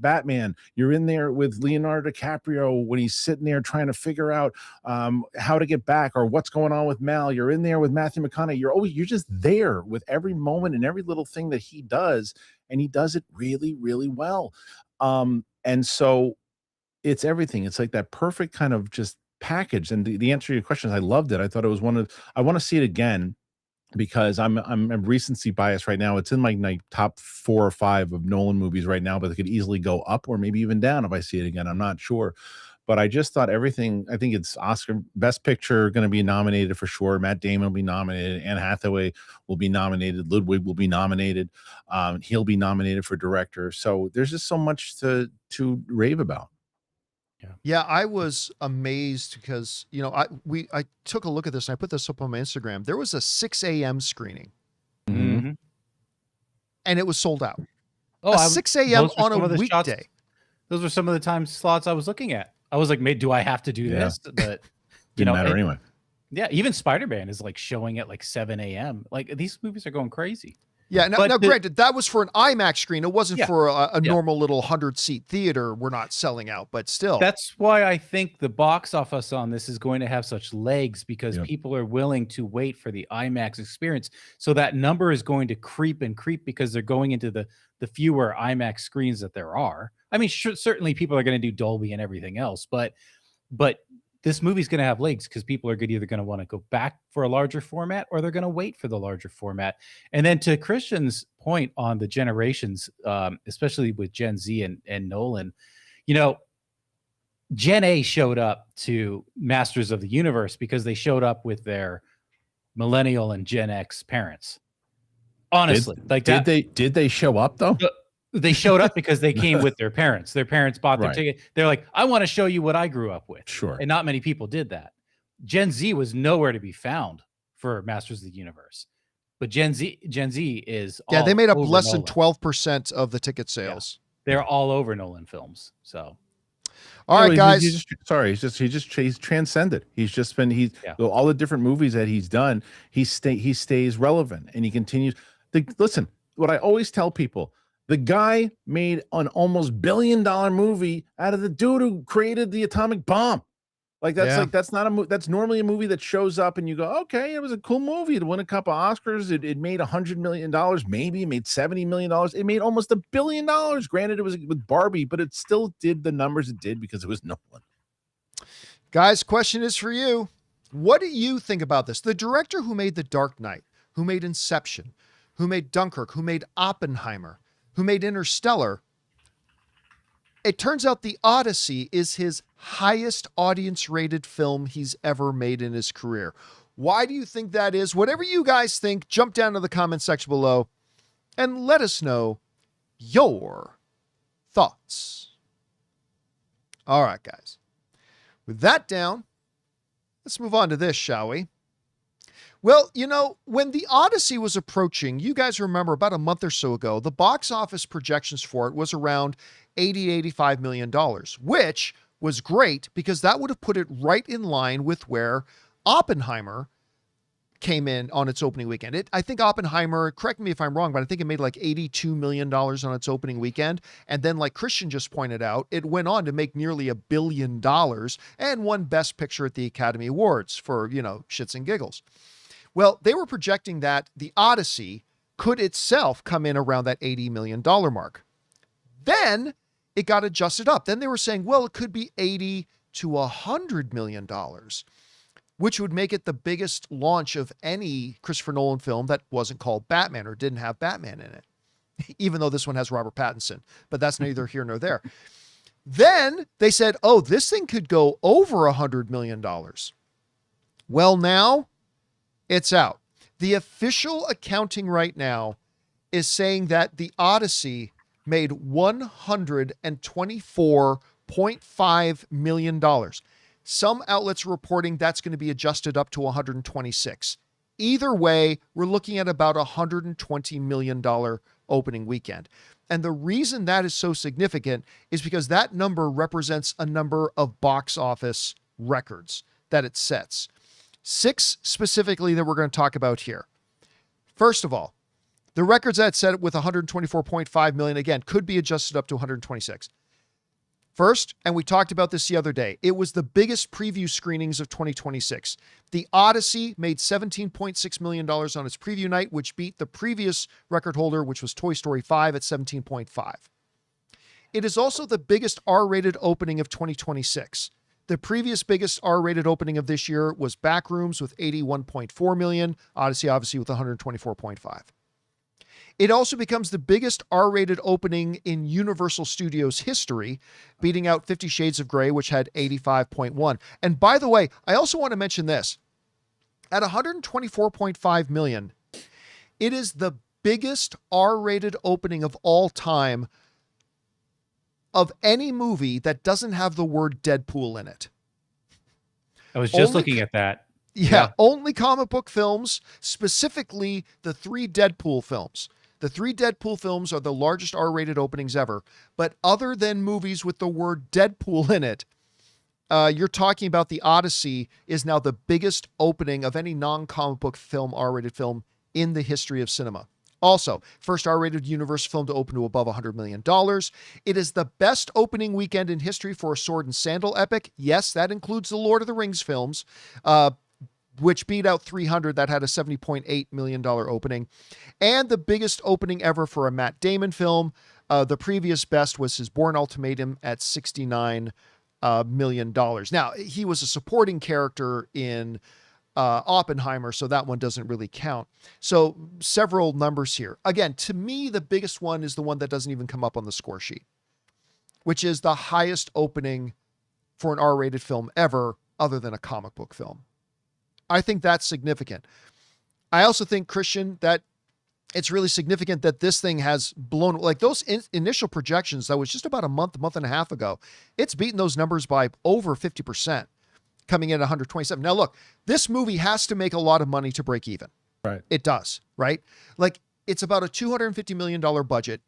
Batman, you're in there with Leonardo DiCaprio when he's sitting there trying to figure out how to get back, or what's going on with Mal. You're in there with Matthew McConaughey. You're just there with every moment and every little thing that he does, and he does it really, really well. And so it's everything. It's like that perfect kind of just package. And the answer to your question is, I loved it. I thought it was I want to see it again, because I'm a recency bias right now. It's in my top 4 or 5 of Nolan movies right now, but it could easily go up or maybe even down if I see it again. I'm not sure. But I just thought everything, I think it's Oscar Best Picture going to be nominated for sure. Matt Damon will be nominated. Anne Hathaway will be nominated. Ludwig will be nominated. He'll be nominated for director. So there's just so much to rave about. Yeah, I was amazed because, I took a look at this, and I put this up on my Instagram. There was a 6 a.m. screening, and it was sold out. Oh, 6 a.m. on a weekday. Those were some of the time slots I was looking at. I was like, do I have to do this? But didn't matter anyway. Yeah, even Spider-Man is like showing at like 7 a.m. Like, these movies are going crazy. Yeah, now granted, that was for an IMAX screen. It wasn't for a normal little 100-seat theater. We're not selling out, but still. That's why I think the box office on this is going to have such legs, because people are willing to wait for the IMAX experience. So that number is going to creep and creep, because they're going into the fewer IMAX screens that there are. I mean, certainly people are going to do Dolby and everything else, but this movie's going to have legs, because people are either going to want to go back for a larger format, or they're going to wait for the larger format. And then to Christian's point on the generations, especially with Gen Z and Nolan, Gen A showed up to Masters of the Universe because they showed up with their millennial and Gen X parents. Honestly, did they show up though? They showed up because they came with their parents. Their parents bought their ticket. They're like, I want to show you what I grew up with. Sure. And not many people did that. Gen Z was nowhere to be found for Masters of the Universe. But Gen Z is they made up less Nolan. than 12% of the ticket sales. Yeah. They're all over Nolan films. So all right, guys. He's transcended. He's just been all the different movies that he's done. He stays relevant and he continues. Listen, what I always tell people: the guy made an almost $1 billion movie out of the dude who created the atomic bomb. That's not a that's normally a movie that shows up and you go, okay, it was a cool movie to win a couple Oscars. It made $100 million, maybe it made $70 million. It made almost $1 billion. Granted, it was with Barbie, but it still did the numbers it did because it was Nolan. Guys, question is for you. What do you think about this? The director who made The Dark Knight, who made Inception, who made Dunkirk, who made Oppenheimer, who made Interstellar. It turns out The Odyssey is his highest audience rated film he's ever made in his career. Why do you think that is? Whatever you guys think, jump down to the comment section below and let us know your thoughts. All right, guys. With that down, let's move on to this, shall we? Well, when The Odyssey was approaching, you guys remember about a month or so ago, the box office projections for it was around $80-85 million, which was great because that would have put it right in line with where Oppenheimer came in on its opening weekend. I think Oppenheimer, correct me if I'm wrong, but I think it made like $82 million on its opening weekend. And then, like Christian just pointed out, it went on to make nearly $1 billion and won Best Picture at the Academy Awards for, shits and giggles. Well, they were projecting that The Odyssey could itself come in around that $80 million mark. Then it got adjusted up. Then they were saying, well, it could be $80 to $100 million, which would make it the biggest launch of any Christopher Nolan film that wasn't called Batman or didn't have Batman in it, even though this one has Robert Pattinson, but that's neither here nor there. Then they said, oh, this thing could go over $100 million. Well, now it's out. The official accounting right now is saying that The Odyssey made $124.5 million. Some outlets are reporting that's going to be adjusted up to 126. Either way, we're looking at about $120 million opening weekend. And the reason that is so significant is because that number represents a number of box office records that it sets. 6 specifically that we're going to talk about here. First of all, the records that set with 124.5 million, again, could be adjusted up to 126. First, and we talked about this the other day, it was the biggest preview screenings of 2026. The Odyssey made $17.6 million on its preview night, which beat the previous record holder, which was Toy Story 5 at 17.5. It is also the biggest R-rated opening of 2026. The previous biggest R-rated opening of this year was Backrooms with 81.4 million, Odyssey obviously with 124.5. It also becomes the biggest R-rated opening in Universal Studios history, beating out 50 Shades of Grey, which had 85.1. And by the way, I also want to mention this. At 124.5 million, it is the biggest R-rated opening of all time of any movie that doesn't have the word Deadpool in it. I was just looking at that. Yeah, only comic book films, specifically the 3 Deadpool films. The 3 Deadpool films are the largest R-rated openings ever. But other than movies with the word Deadpool in it, you're talking about The Odyssey is now the biggest opening of any non-comic book film, R-rated film in the history of cinema. Also, first R-rated Universal film to open to above $100 million. It is the best opening weekend in history for a sword and sandal epic. Yes, that includes the Lord of the Rings films, which beat out 300 that had a $70.8 million opening. And the biggest opening ever for a Matt Damon film. The previous best was his Bourne Ultimatum at $69 million. Now, he was a supporting character in Oppenheimer, so that one doesn't really count. So several numbers here. Again, to me, the biggest one is the one that doesn't even come up on the score sheet, which is the highest opening for an R-rated film ever, other than a comic book film. I think that's significant. I also think, Christian, that it's really significant that this thing has blown, like those initial projections that was just about a month and a half ago. It's beaten those numbers by over 50%, coming in at 127. Now, look, this movie has to make a lot of money to break even. Right. It does, right? Like, it's about a $250 million budget.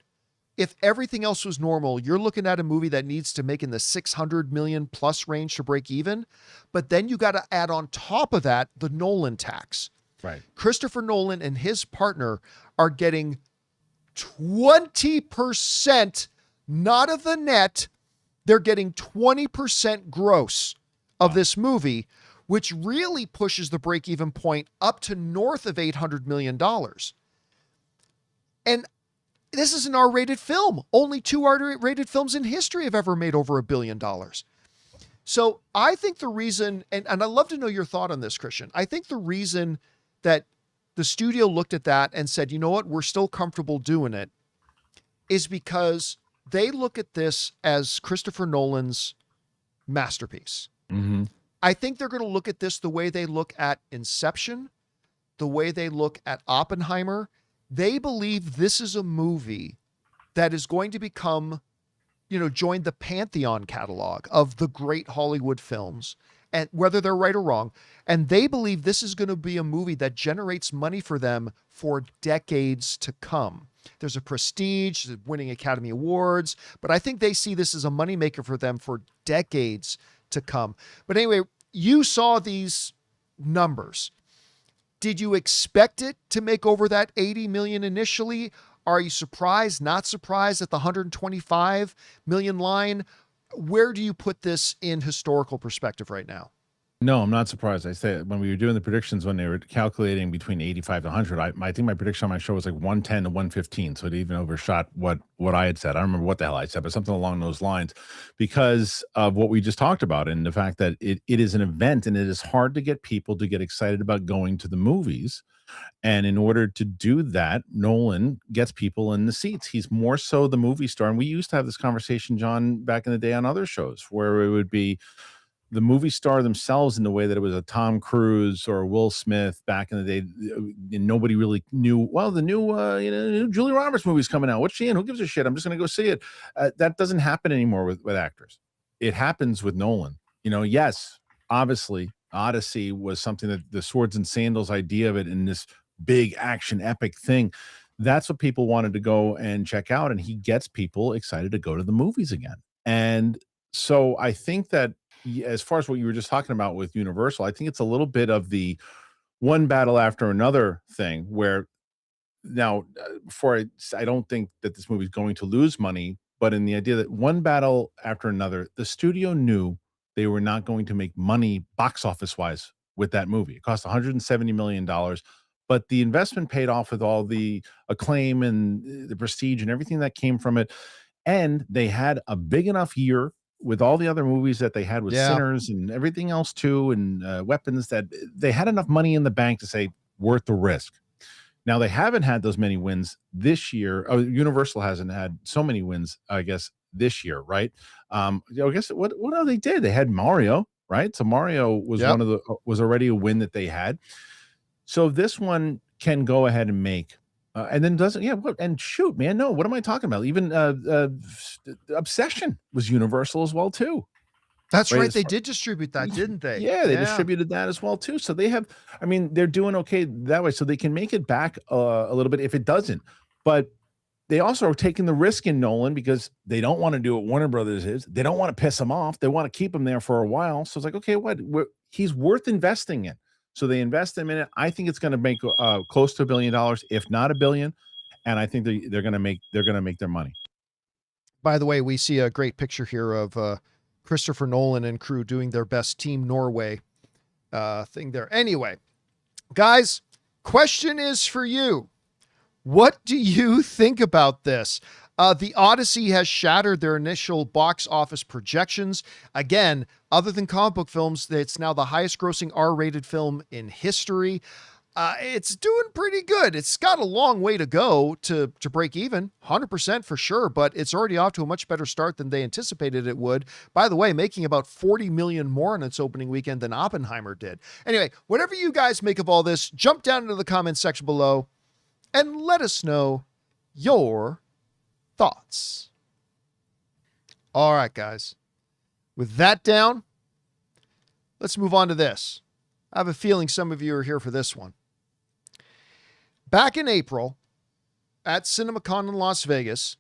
If everything else was normal, you're looking at a movie that needs to make in the 600 million plus range to break even. But then you got to add on top of that the Nolan tax. Right. Christopher Nolan and his partner are getting 20%, not of the net. They're getting 20% gross of this movie, which really pushes the break-even point up to north of $800 million. And this is an R-rated film. Only 2 R-rated films in history have ever made over $1 billion. So I think the reason, and I'd love to know your thought on this, Christian. I think the reason that the studio looked at that and said, you know what, we're still comfortable doing it, is because they look at this as Christopher Nolan's masterpiece. Mm-hmm. I think they're going to look at this the way they look at Inception, the way they look at Oppenheimer. They believe this is a movie that is going to become, join the pantheon catalog of the great Hollywood films, and whether they're right or wrong. And they believe this is going to be a movie that generates money for them for decades to come. There's a prestige, winning Academy Awards, but I think they see this as a moneymaker for them for decades to come. But anyway, you saw these numbers. Did you expect it to make over that 80 million initially? Are you surprised, not surprised at the 125 million line? Where do you put this in historical perspective right now? No, I'm not surprised. I say when we were doing the predictions, when they were calculating between 85 to 100, I think my prediction on my show was like 110 to 115. So it even overshot what I had said. I don't remember what the hell I said, but something along those lines, because of what we just talked about and the fact that it is an event and it is hard to get people to get excited about going to the movies. And in order to do that, Nolan gets people in the seats. He's more so the movie star. And we used to have this conversation, John, back in the day on other shows where it would be the movie star themselves in the way that it was a Tom Cruise or Will Smith back in the day. And nobody really knew, well, the new Julia Roberts movie's coming out. What's she in? Who gives a shit? I'm just going to go see it. That doesn't happen anymore with actors. It happens with Nolan. Yes, obviously, Odyssey was something that the swords and sandals idea of it in this big action epic thing. That's what people wanted to go and check out. And he gets people excited to go to the movies again. And so I think that as far as what you were just talking about with Universal, I think it's a little bit of the one battle after another thing where now I don't think that this movie is going to lose money, but in the idea that one battle after another, the studio knew they were not going to make money box office wise with that movie. It cost $170 million, but the investment paid off with all the acclaim and the prestige and everything that came from it. And they had a big enough year with all the other movies that they had with Sinners and everything else too, and Weapons, that they had enough money in the bank to say worth the risk. Now they haven't had those many wins this year. Universal hasn't had so many wins, I guess, this year, right? I guess what they did? They had Mario, right? So Mario was was already a win that they had. So this one can go ahead and make. And then doesn't, and shoot, man, no, what am I talking about? Even Obsession was Universal as well, too. That's right. They did distribute that, didn't they? Yeah, they distributed that as well, too. So they have, they're doing okay that way. So they can make it back a little bit if it doesn't. But they also are taking the risk in Nolan because they don't want to do what Warner Brothers is. They don't want to piss him off. They want to keep him there for a while. So it's like, okay, he's worth investing in. So they invest in it. I think it's going to make close to $1 billion, if not $1 billion. And I think they're going to make their money. By the way, we see a great picture here of Christopher Nolan and crew doing their best Team Norway thing there. Anyway, guys, question is for you. What do you think about this? The Odyssey has shattered their initial box office projections. Again, other than comic book films, it's now the highest grossing R-rated film in history. It's doing pretty good. It's got a long way to go to break even, 100% for sure, but it's already off to a much better start than they anticipated it would. By the way, making about 40 million more in its opening weekend than Oppenheimer did. Anyway, whatever you guys make of all this, jump down into the comments section below and let us know your thoughts. All right, guys. With that down, let's move on to this. I have a feeling some of you are here for this one. Back in April, at CinemaCon in Las Vegas,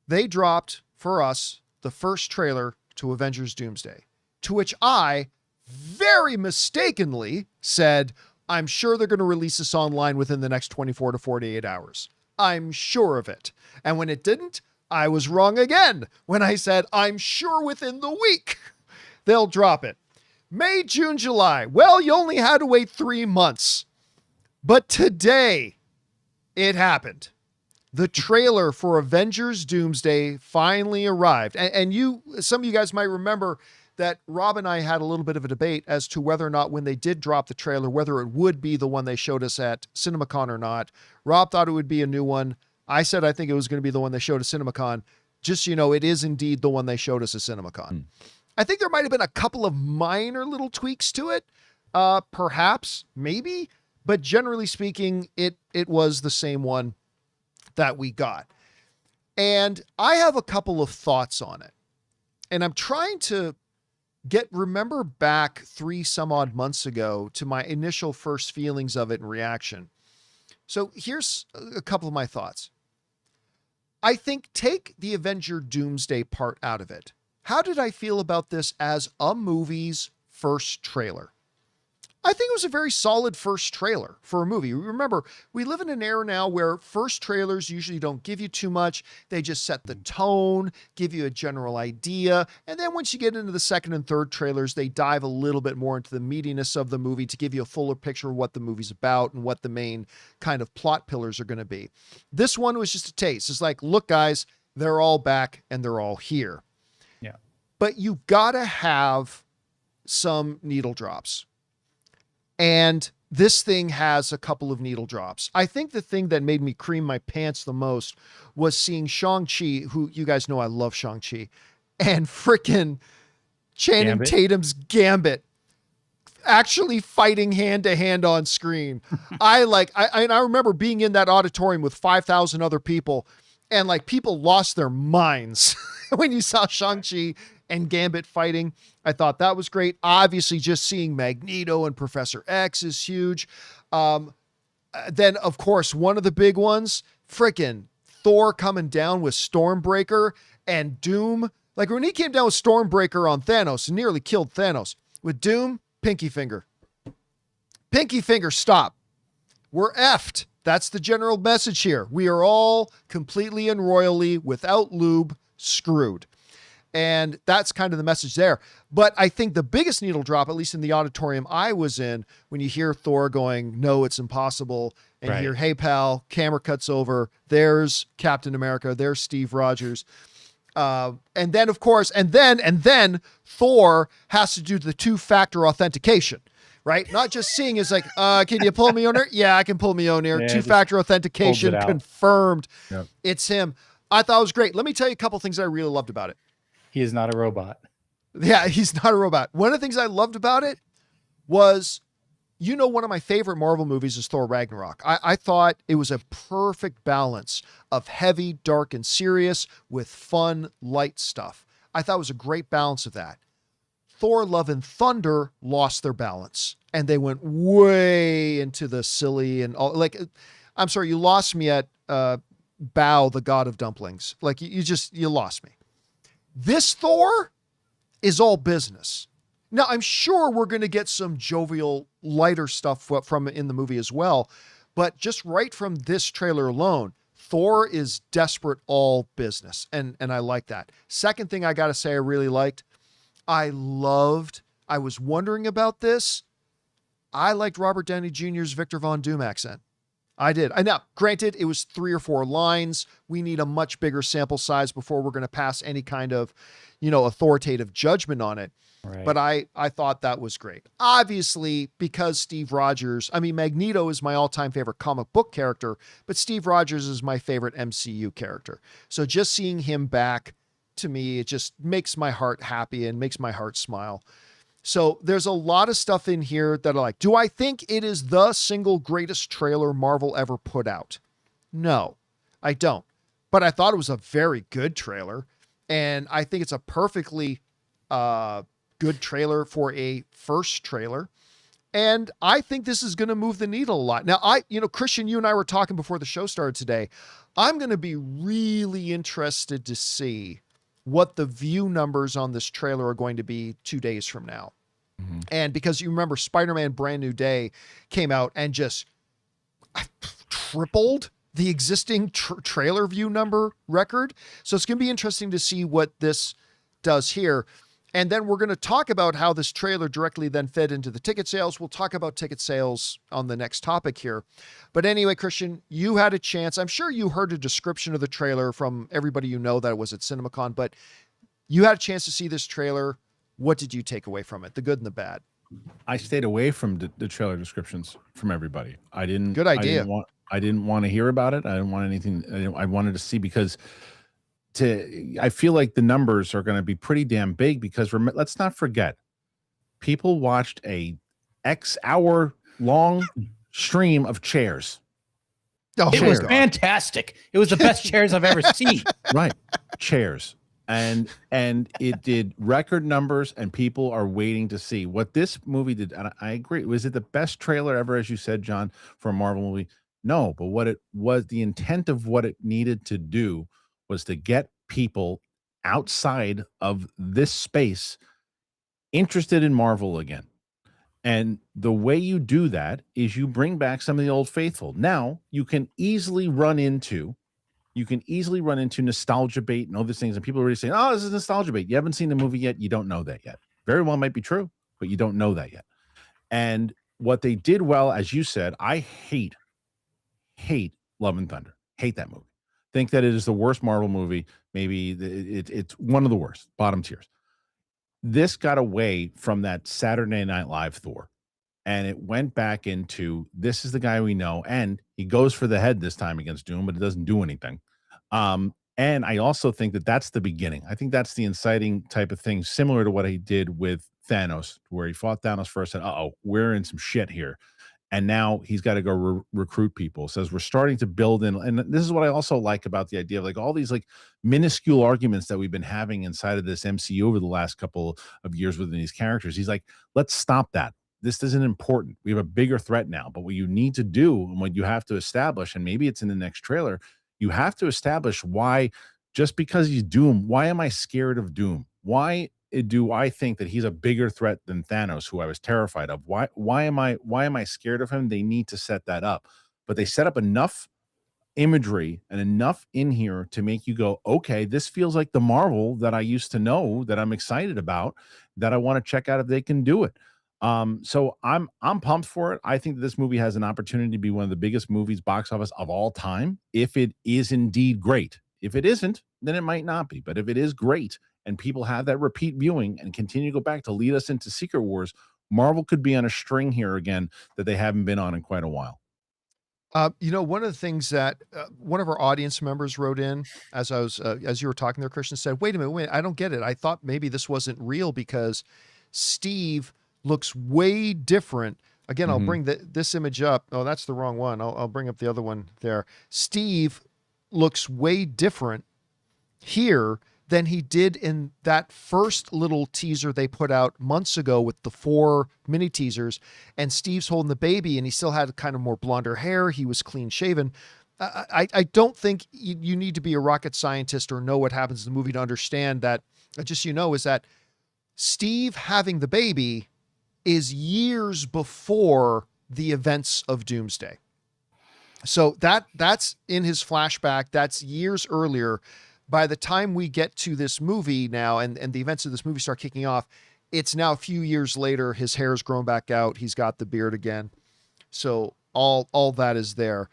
they dropped for us the first trailer to Avengers Doomsday, to which I very mistakenly said, I'm sure they're going to release this online within the next 24 to 48 hours. I'm sure of it. And when it didn't, I was wrong again when I said, I'm sure within the week they'll drop it. May, June, July. Well, you only had to wait 3 months. But today, it happened. The trailer for Avengers Doomsday finally arrived. And some of you guys might remember that Rob and I had a little bit of a debate as to whether or not when they did drop the trailer, whether it would be the one they showed us at CinemaCon or not. Rob thought it would be a new one. I said I think it was going to be the one they showed at CinemaCon. Just so you know, it is indeed the one they showed us at CinemaCon. I think there might have been a couple of minor little tweaks to it. Perhaps, maybe. But generally speaking, it was the same one that we got. And I have a couple of thoughts on it. And I'm trying to remember back 3 some odd months ago to my initial first feelings of it and reaction. So here's a couple of my thoughts. I think take the Avenger Doomsday part out of it. How did I feel about this as a movie's first trailer? I think it was a very solid first trailer for a movie. Remember, we live in an era now where first trailers usually don't give you too much. They just set the tone, give you a general idea. And then once you get into the second and third trailers, they dive a little bit more into the meatiness of the movie to give you a fuller picture of what the movie's about and what the main kind of plot pillars are going to be. This one was just a taste. It's like, look, guys, they're all back and they're all here. Yeah. But you gotta have some needle drops. And this thing has a couple of needle drops. I think the thing that made me cream my pants the most was seeing Shang-Chi, who you guys know I love Shang-Chi, and frickin' Channing Tatum's Gambit actually fighting hand to hand on screen. I remember being in that auditorium with 5,000 other people, and like people lost their minds when you saw Shang-Chi and Gambit fighting. I thought that was great. Obviously, just seeing Magneto and Professor X is huge. Then, of course, one of the big ones, frickin' Thor coming down with Stormbreaker and Doom. Like when he came down with Stormbreaker on Thanos and nearly killed Thanos. With Doom, pinky finger. Pinky finger, stop. We're effed. That's the general message here. We are all completely and royally, without lube, screwed. And that's kind of the message there. But I think the biggest needle drop, at least in the auditorium I was in, when you hear Thor going, no, it's impossible. And you hear, hey, pal, camera cuts over. There's Captain America. There's Steve Rogers. And then, of course, and then Thor has to do the 2-factor authentication, right? Not just seeing is like, can you pull me on here? Yeah, I can pull me on here. Yeah, 2-factor authentication confirmed. Yep. It's him. I thought it was great. Let me tell you a couple things I really loved about it. He is not a robot. Yeah, he's not a robot. One of the things I loved about it was, one of my favorite Marvel movies is Thor Ragnarok. I thought it was a perfect balance of heavy, dark, and serious with fun, light stuff. I thought it was a great balance of that. Thor Love and Thunder lost their balance and they went way into the silly and all. Like, I'm sorry, you lost me at Bao, the god of dumplings. Like you lost me. This Thor is all business. Now, I'm sure we're going to get some jovial, lighter stuff from in the movie as well. But just right from this trailer alone, Thor is desperate all business. And I like that. Second thing I got to say I really liked, I was wondering about this. I liked Robert Downey Jr.'s Victor Von Doom accent. I did. Now, granted, it was 3 or 4 lines. We need a much bigger sample size before we're going to pass any kind of, authoritative judgment on it. Right. But I thought that was great. Obviously, because Steve Rogers, I mean, Magneto is my all-time favorite comic book character, but Steve Rogers is my favorite MCU character. So just seeing him back, to me, it just makes my heart happy and makes my heart smile. So there's a lot of stuff in here that I like. Do I think it is the single greatest trailer Marvel ever put out? No, I don't. But I thought it was a very good trailer. And I think it's a perfectly good trailer for a first trailer. And I think this is going to move the needle a lot. Now, Christian, you and I were talking before the show started today. I'm going to be really interested to see what the view numbers on this trailer are going to be 2 days from now. Mm-hmm. And because you remember Spider-Man Brand New Day came out and just tripled the existing trailer view number record. So it's going to be interesting to see what this does here. And then we're going to talk about how this trailer directly then fed into the ticket sales. We'll talk about ticket sales on the next topic here. But anyway, Christian, you had a chance. I'm sure you heard a description of the trailer from everybody you know that was at CinemaCon, but you had a chance to see this trailer. What did you take away from it? The good and the bad. I stayed away from the trailer descriptions from everybody. I didn't. Good idea. I didn't want to hear about it. I didn't want anything. I wanted to see because I feel like the numbers are going to be pretty damn big because let's not forget, people watched a X hour long stream of chairs. Oh, it was fantastic. It was the best chairs I've ever seen. Right. Chairs. And it did record numbers, and people are waiting to see what this movie did. And I agree. Was it the best trailer ever, as you said, John, for a Marvel movie? No, but what it was, the intent of what it needed to do was to get people outside of this space interested in Marvel again. And the way you do that is you bring back some of the old faithful. Now you can easily run into nostalgia bait and all these things. And people are already saying, oh, this is nostalgia bait. You haven't seen the movie yet. You don't know that yet. Very well might be true, but you don't know that yet. And what they did well, as you said, I hate Love and Thunder. Hate that movie. Think that it is the worst Marvel movie. Maybe it's one of the worst, bottom tiers. This got away from that Saturday Night Live Thor, and it went back into, this is the guy we know, and he goes for the head this time against Doom, but it doesn't do anything. And I also think that that's the beginning. I think that's the inciting type of thing, similar to what he did with Thanos, where he fought Thanos first and, we're in some shit here. And now he's got to go recruit people. Says we're starting to build in. And this is what I also like about the idea of like all these like minuscule arguments that we've been having inside of this MCU over the last couple of years within these characters. He's like, let's stop that. This isn't important. We have a bigger threat now. But what you need to do and what you have to establish, and maybe it's in the next trailer, you have to establish why, just because he's Doom, why am I scared of Doom? Why do I think that he's a bigger threat than Thanos, who I was terrified of? Why am I scared of him? They need to set that up. But they set up enough imagery and enough in here to make you go, okay, this feels like the Marvel that I used to know, that I'm excited about, that I want to check out if they can do it. So I'm pumped for it. I think that this movie has an opportunity to be one of the biggest movies box office of all time, if it is indeed great. If it isn't, then it might not be. But if it is great and people have that repeat viewing and continue to go back to lead us into Secret Wars, Marvel could be on a string here again that they haven't been on in quite a while. One of the things that one of our audience members wrote in as you were talking there, Christian, said, wait a minute, I don't get it. I thought maybe this wasn't real because Steve looks way different. Again, I'll bring this image up. Oh, that's the wrong one. I'll bring up the other one there. Steve looks way different here than he did in that first little teaser they put out months ago with the 4 mini teasers, and Steve's holding the baby and he still had kind of more blonder hair. He was clean shaven. I don't think you need to be a rocket scientist or know what happens in the movie to understand that. Just, is that Steve having the baby is years before the events of Doomsday. So that's in his flashback. That's years earlier. By the time we get to this movie now and the events of this movie start kicking off, it's now a few years later. His hair's grown back out. He's got the beard again. So all that is there.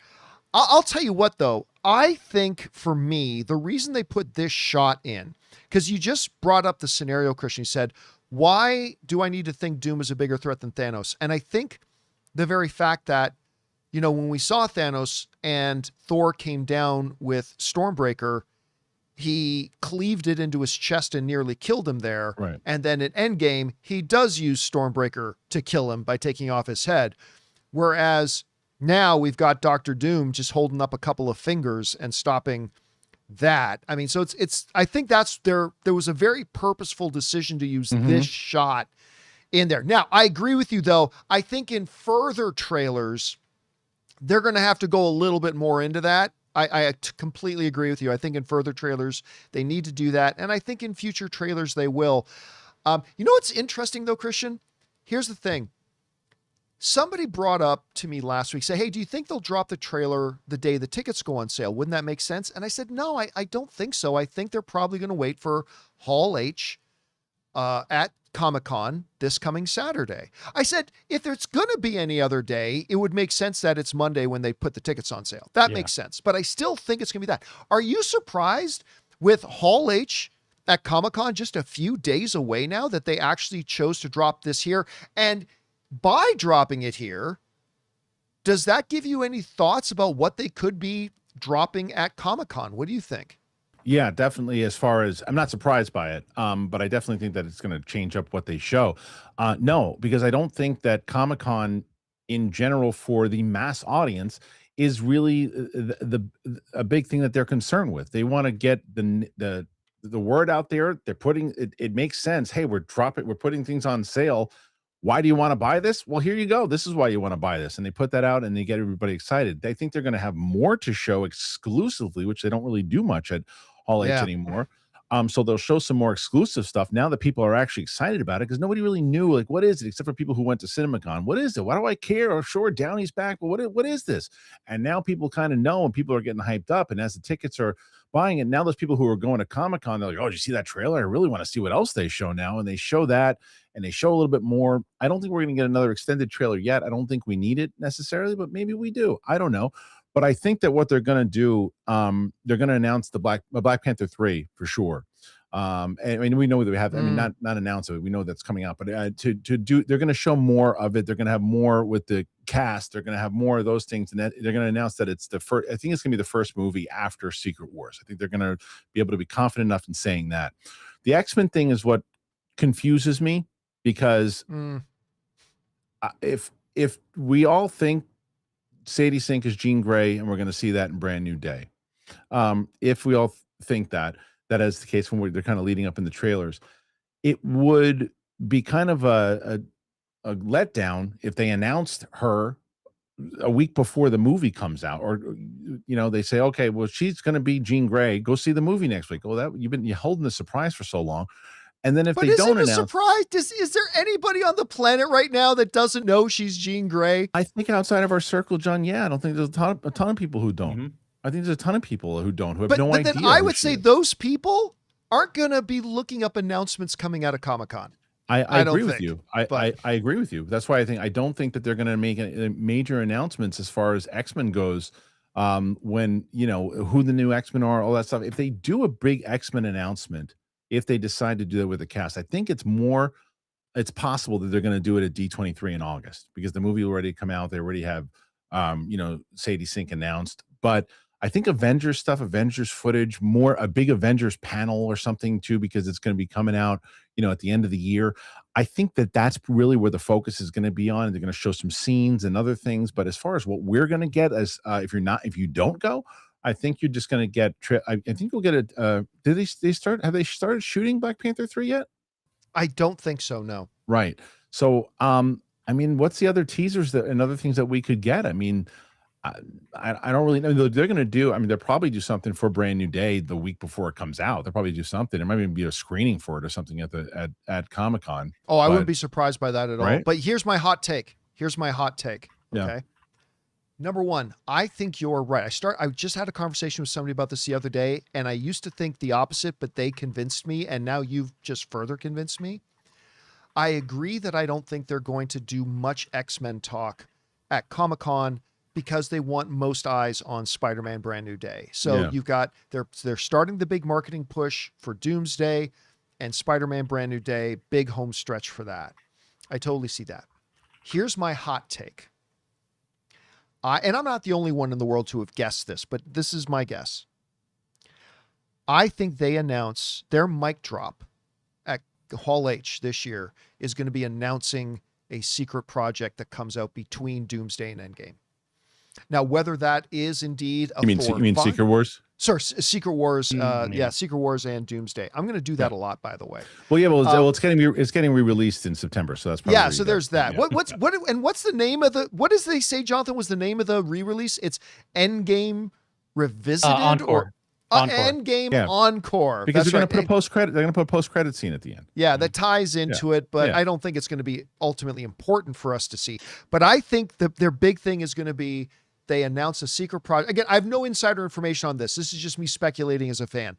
I'll tell you what, though. I think for me, the reason they put this shot in, because you just brought up the scenario, Christian, you said, Why do I need to think Doom is a bigger threat than Thanos? And I think the very fact that, when we saw Thanos and Thor came down with Stormbreaker, he cleaved it into his chest and nearly killed him there. Right. And then at Endgame, he does use Stormbreaker to kill him by taking off his head. Whereas now we've got Doctor Doom just holding up a couple of fingers and stopping that. I mean, so I think there was a very purposeful decision to use this shot in there. Now, I agree with you though. I think in further trailers, they're going to have to go a little bit more into that. I completely agree with you. I think in further trailers, they need to do that. And I think in future trailers, they will. What's interesting though, Christian? Here's the thing. Somebody brought up to me last week, say, hey, do you think they'll drop the trailer the day the tickets go on sale? Wouldn't that make sense? And I said, no, I don't think so. I think they're probably going to wait for Hall H at Comic-Con this coming Saturday. I said, if there's going to be any other day, it would make sense that it's Monday when they put the tickets on sale. That makes sense. But I still think it's going to be that. Are you surprised with Hall H at Comic-Con just a few days away now that they actually chose to drop this here? And by dropping it here, does that give you any thoughts about what they could be dropping at Comic-Con? What do you think? Yeah, definitely. As far as I'm not surprised by it, but I definitely think that it's going to change up what they show. No, because I don't think that Comic-Con in general for the mass audience is really a big thing that they're concerned with. They want to get the word out there. They're putting it. It makes sense. Hey, we're putting things on sale. Why do you want to buy this? Well, here you go. This is why you want to buy this. And they put that out and they get everybody excited. They think they're going to have more to show exclusively, which they don't really do much at Hall H anymore. So they'll show some more exclusive stuff now that people are actually excited about it, because nobody really knew, like, what is it, except for people who went to CinemaCon. What is it? Why do I care? Or sure, Downey's back, but what is this? And now people kind of know, and people are getting hyped up. And as the tickets are buying it, now those people who are going to Comic-Con, they're like, oh, did you see that trailer? I really want to see what else they show now. And they show that, and they show a little bit more. I don't think we're going to get another extended trailer yet. I don't think we need it necessarily, but maybe we do. I don't know. But I think that what they're going to do, they're going to announce the Black Panther 3 for sure. And I mean, we know that we have, I mean, not announce it. We know that's coming out, but to do, they're going to show more of it. They're going to have more with the cast. They're going to have more of those things. And they're going to announce that it's the first, I think it's going to be the first movie after Secret Wars. I think they're going to be able to be confident enough in saying that. The X-Men thing is what confuses me, because if we all think Sadie Sink is Jean Grey, and we're going to see that in Brand New Day. If we all think that is the case when they're kind of leading up in the trailers, it would be kind of a letdown if they announced her a week before the movie comes out, or they say, okay, well, she's going to be Jean Grey. Go see the movie next week. Well, that you're holding the surprise for so long. And then if they don't announce, surprise, is there anybody on the planet right now that doesn't know she's Jean Grey? I think outside of our circle, John, I don't think there's a ton of people who don't. I think there's a ton of people who don't, who have no idea. But then I would say those people aren't going to be looking up announcements coming out of Comic-Con. I agree with you. I agree with you. That's why I don't think that they're going to make major announcements as far as X-Men goes. When who the new X-Men are, all that stuff. If they do a big X-Men announcement, if they decide to do that with the cast, I think it's possible that they're going to do it at D23 in August, because the movie will already come out. They already have, Sadie Sink announced. But I think Avengers stuff, Avengers footage, a big Avengers panel or something too, because it's going to be coming out, at the end of the year. I think that's really where the focus is going to be on. They're going to show some scenes and other things. But as far as what we're going to get, as if you don't go, I think you're just going to get. I think you'll get it. Have they started shooting Black Panther 3 yet? I don't think so. No. Right. So, I mean, what's the other teasers and other things that we could get? I mean, I don't really know. They're going to do. I mean, they'll probably do something for Brand New Day the week before it comes out. They'll probably do something. There might even be a screening for it or something at Comic-Con. Oh, I wouldn't be surprised by that at all. Right? But here's my hot take. Okay. Yeah. Number one, I think you're right. I just had a conversation with somebody about this the other day, and I used to think the opposite, but they convinced me, and now you've just further convinced me. I agree that I don't think they're going to do much X-Men talk at Comic-Con, because they want most eyes on Spider-Man Brand New Day. So you've got, they're starting the big marketing push for Doomsday, and Spider-Man Brand New Day, big home stretch for that. I totally see that. Here's my hot take. And I'm not the only one in the world to have guessed this, but this is my guess. I think they announce their mic drop at Hall H this year is going to be announcing a secret project that comes out between Doomsday and Endgame. Now, whether that is indeed a You mean Secret Wars? Sorry, Secret Wars. Secret Wars and Doomsday. I'm going to do that a lot, by the way. Well, yeah. Well, it's getting re-released in September, so that's probably so there's that. Yeah. What's the name of the? What does they say, Jonathan? Was the name of the re-release? It's Endgame Revisited Encore. Encore. Endgame Encore. Because they're going to put a post-credit. They're going to put a post-credit scene at the end. Yeah, that ties into it, but I don't think it's going to be ultimately important for us to see. But I think that their big thing is going to be they announce a secret project. Again, I have no insider information on this. This is just me speculating as a fan.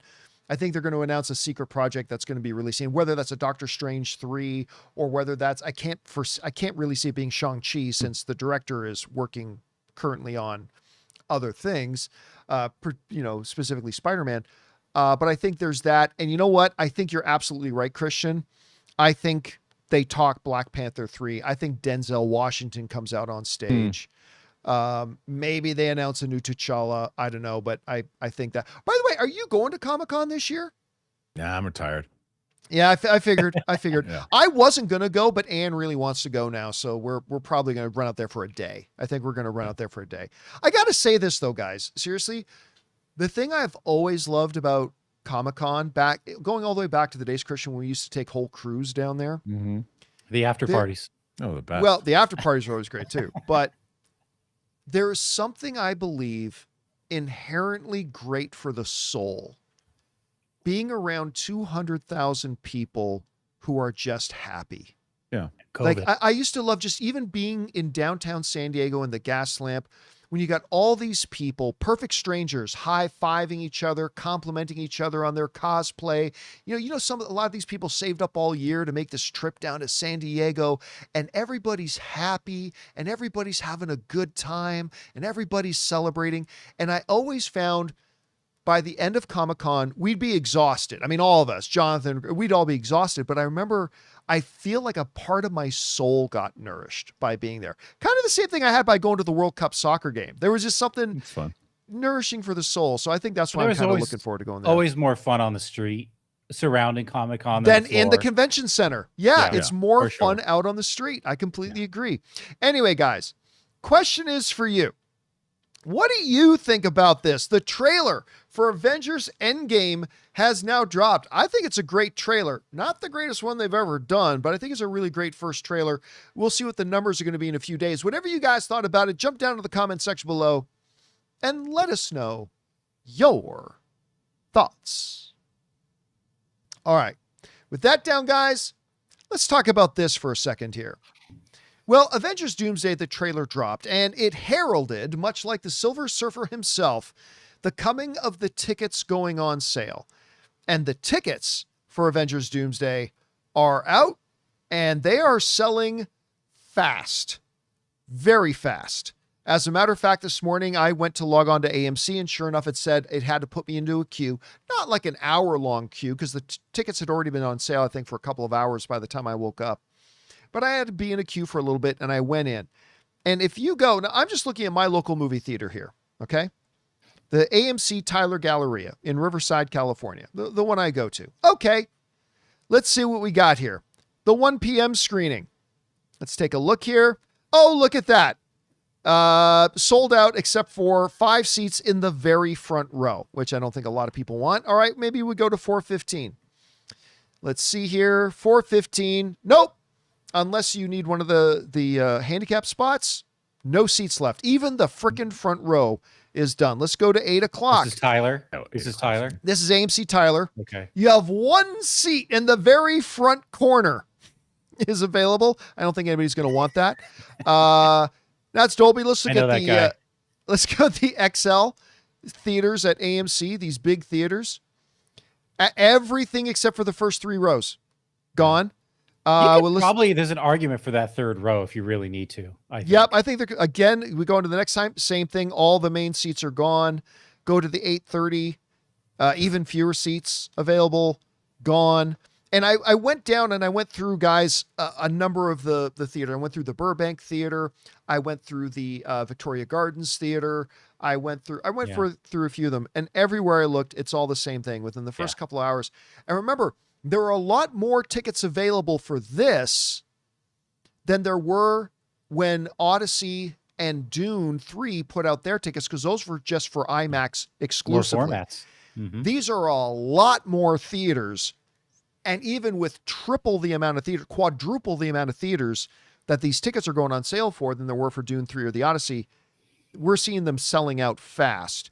I think they're going to announce a secret project that's going to be releasing, whether that's a Doctor Strange 3 or whether that's I can't really see it being Shang-Chi since the director is working currently on other things, specifically Spider-Man. But I think there's that. And you know what? I think you're absolutely right, Christian. I think they talk Black Panther 3. I think Denzel Washington comes out on stage. Maybe they announce a new T'Challa. I don't know, but I think that. By the way, are you going to Comic-Con this year? Yeah, I'm retired. Yeah, I figured. Yeah. I wasn't going to go, but Anne really wants to go now. So we're probably going to run out there for a day. I think we're going to run out there for a day. I got to say this though, guys, seriously, the thing I've always loved about Comic-Con going all the way back to the days, Christian, when we used to take whole crews down there. Mm-hmm. The after parties. Oh, the best. Well, the after parties are always great too, but there is something I believe inherently great for the soul. Being around 200,000 people who are just happy. Yeah. COVID. Like I used to love just even being in downtown San Diego in the gas lamp when you got all these people, perfect strangers, high-fiving each other, complimenting each other on their cosplay. A lot of these people saved up all year to make this trip down to San Diego, and everybody's happy and everybody's having a good time and everybody's celebrating. And I always found by the end of Comic-Con, we'd be exhausted. I mean, all of us, Jonathan, we'd all be exhausted. But I remember I feel like a part of my soul got nourished by being there. Kind of the same thing I had by going to the World Cup soccer game. There was just something fun, nourishing for the soul. So I think that's why I'm kind of looking forward to going there. Always more fun on the street surrounding Comic-Con than in the convention center. Yeah, it's more fun sure. out on the street. I completely agree. Anyway, guys, question is for you. What do you think about this? The trailer for Avengers Endgame has now dropped. I think it's a great trailer. Not the greatest one they've ever done, but I think it's a really great first trailer. We'll see what the numbers are going to be in a few days. Whatever you guys thought about it, jump down to the comment section below and let us know your thoughts. All right. With that down, guys, let's talk about this for a second here. Well, Avengers Doomsday, the trailer dropped, and it heralded, much like the Silver Surfer himself, the coming of the tickets going on sale. And the tickets for Avengers Doomsday are out, and they are selling fast. Very fast. As a matter of fact, this morning I went to log on to AMC, and sure enough, it said it had to put me into a queue. Not like an hour-long queue, because the tickets had already been on sale, I think, for a couple of hours by the time I woke up. But I had to be in a queue for a little bit, and I went in. And if you go, now I'm just looking at my local movie theater here, okay? The AMC Tyler Galleria in Riverside, California, the one I go to. Okay, let's see what we got here. The 1 p.m. screening. Let's take a look here. Oh, look at that. Sold out except for 5 seats in the very front row, which I don't think a lot of people want. All right, maybe we go to 415. Let's see here. 415. Nope. Unless you need one of the handicap spots, no seats left. Even the frickin' front row is done. Let's go to 8 o'clock. This is Tyler. This is Tyler. This is AMC Tyler. Okay. You have 1 seat in the very front corner is available. I don't think anybody's going to want that. That's Dolby. Let's look at let's go to the XL theaters at AMC, these big theaters. Everything except for the first 3 rows gone. Probably there's an argument for that 3rd row if you really need to. Yep, I think again, we go into the next time, same thing. All the main seats are gone. Go to the 8:30, even fewer seats available, gone. And I went down and I went through, guys, a number of the theater. I went through the Burbank Theater. I went through the Victoria Gardens Theater. I went through a few of them, and everywhere I looked, it's all the same thing within the first couple of hours. And remember, there are a lot more tickets available for this than there were when Odyssey and Dune 3 put out their tickets, because those were just for IMAX exclusively. More formats. Mm-hmm. These are a lot more theaters. And even with triple the amount of theater, quadruple the amount of theaters that these tickets are going on sale for than there were for Dune 3 or the Odyssey, we're seeing them selling out fast.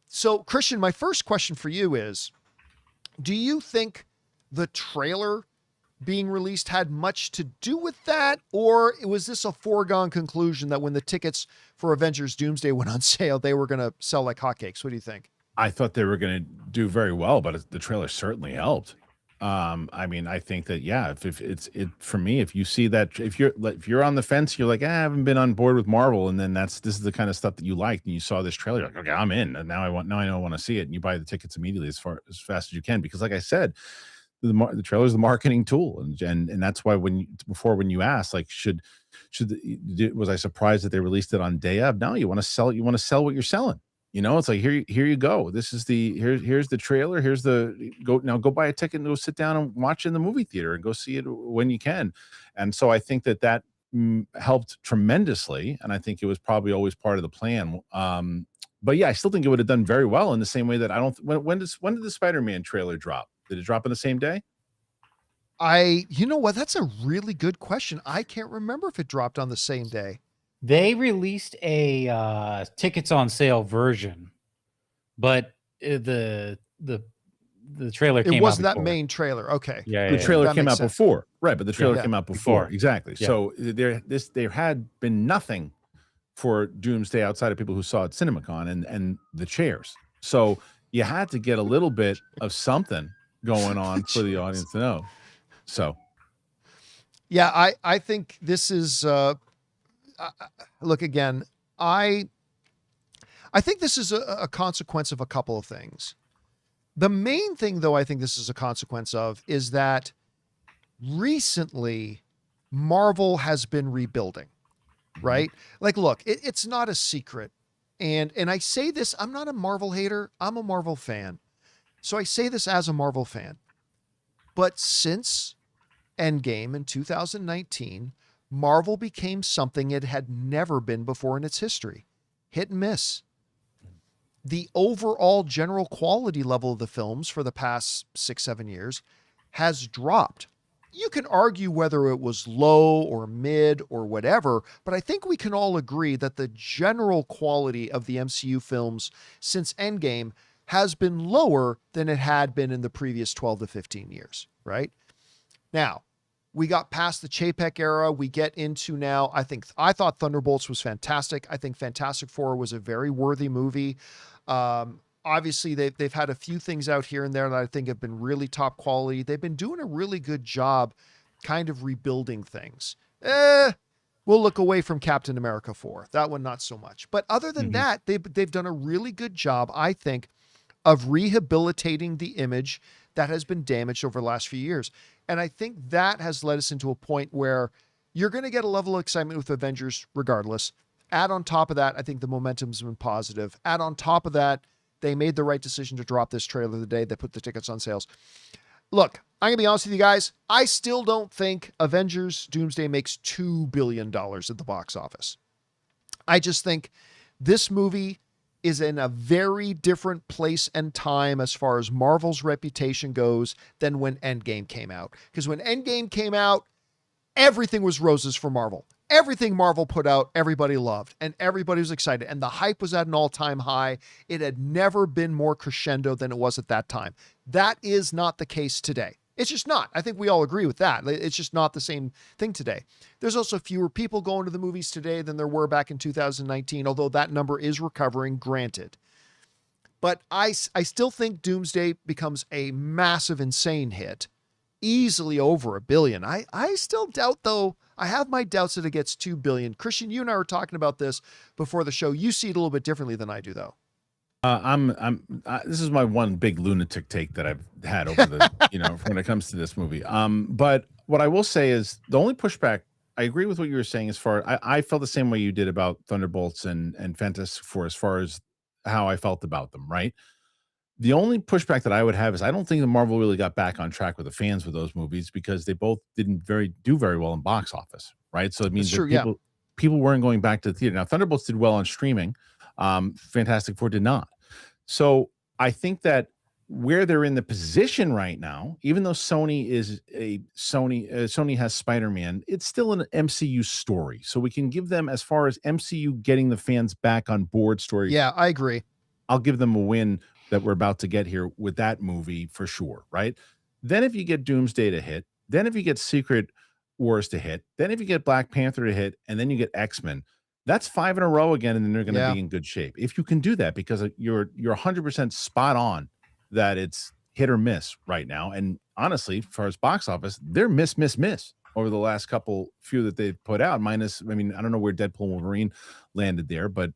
So, Christian, my first question for you is, do you think the trailer being released had much to do with that? Or was this a foregone conclusion that when the tickets for Avengers Doomsday went on sale, they were going to sell like hotcakes? What do you think? I thought they were going to do very well, but the trailer certainly helped. I mean, I think that, yeah, if it's for me, if you see that, if you're on the fence, you're like, I haven't been on board with Marvel. And then this is the kind of stuff that you liked. And you saw this trailer, you're like, okay, I'm in. And now I want to see it. And you buy the tickets immediately as fast as you can. Because like I said, the trailer is the marketing tool. And that's why when you asked, like, was I surprised that they released it on day of? No, you want to sell what you're selling. You know, it's like, here you go. This is here's the trailer. Here's go buy a ticket and go sit down and watch it in the movie theater and go see it when you can. And so I think that helped tremendously. And I think it was probably always part of the plan. But yeah, I still think it would have done very well in the same way that when did the Spider-Man trailer drop? Did it drop on the same day? You know what? That's a really good question. I can't remember if it dropped on the same day. They released a tickets on sale version, but the trailer came out. It wasn't that before. main trailer. Okay. Yeah, the trailer came out sense. before, right? But the trailer came out before. Exactly. Yeah. So there had been nothing for Doomsday outside of people who saw it at CinemaCon and the chairs. So you had to get a little bit of something going on for the audience to know. So, yeah, I think this is. Look, again, I think this is a consequence of a couple of things. The main thing, though, I think this is a consequence of is that recently Marvel has been rebuilding, right? Like, look, it's not a secret. And I say this, I'm not a Marvel hater. I'm a Marvel fan. So I say this as a Marvel fan. But since Endgame in 2019, Marvel became something it had never been before in its history. Hit and miss. The overall general quality level of the films for the past 6-7 years has dropped. You can argue whether it was low or mid or whatever, but I think we can all agree that the general quality of the MCU films since Endgame has been lower than it had been in the previous 12 to 15 years, right? Now, we got past the Chapek era. We get into now, I thought Thunderbolts was fantastic. I think Fantastic Four was a very worthy movie. Obviously, they've had a few things out here and there that I think have been really top quality. They've been doing a really good job kind of rebuilding things. We'll look away from Captain America 4. That one, not so much. But other than that, they've done a really good job, I think, of rehabilitating the image that has been damaged over the last few years. And I think that has led us into a point where you're going to get a level of excitement with Avengers regardless. Add on top of that, I think the momentum's been positive. Add on top of that, they made the right decision to drop this trailer the day they put the tickets on sales. Look, I'm going to be honest with you guys. I still don't think Avengers Doomsday makes $2 billion at the box office. I just think this movie is in a very different place and time as far as Marvel's reputation goes than when Endgame came out. Because when Endgame came out, everything was roses for Marvel. Everything Marvel put out, everybody loved, and everybody was excited. And the hype was at an all-time high. It had never been more crescendo than it was at that time. That is not the case today. It's just not. I think we all agree with that. It's just not the same thing today. There's also fewer people going to the movies today than there were back in 2019, although that number is recovering, granted. But I still think Doomsday becomes a massive, insane hit, easily over $1 billion. I still doubt, though. I have my doubts that it gets $2 billion. Christian, you and I were talking about this before the show. You see it a little bit differently than I do, though. This is my one big lunatic take that I've had over the, when it comes to this movie. But what I will say is the only pushback, I agree with what you were saying as far, I felt the same way you did about Thunderbolts and Fantastic Four as far as how I felt about them, right? The only pushback that I would have is I don't think the Marvel really got back on track with the fans with those movies because they both didn't do very well in box office, right? So it means That's that true, people weren't going back to the theater. Now Thunderbolts did well on streaming, Fantastic Four did not. So I think that where they're in the position right now, even though Sony has Spider-Man, it's still an MCU story. So we can give them, as far as MCU getting the fans back on board story. Yeah, I agree. I'll give them a win that we're about to get here with that movie for sure, right? Then if you get Doomsday to hit, then if you get Secret Wars to hit, then if you get Black Panther to hit, and then you get X-Men, that's 5 in a row again, and then they're going to be in good shape. If you can do that, because you're 100% spot on that it's hit or miss right now. And honestly, as far as box office, they're miss over the last few that they've put out. Minus, I don't know where Deadpool and Wolverine landed there, but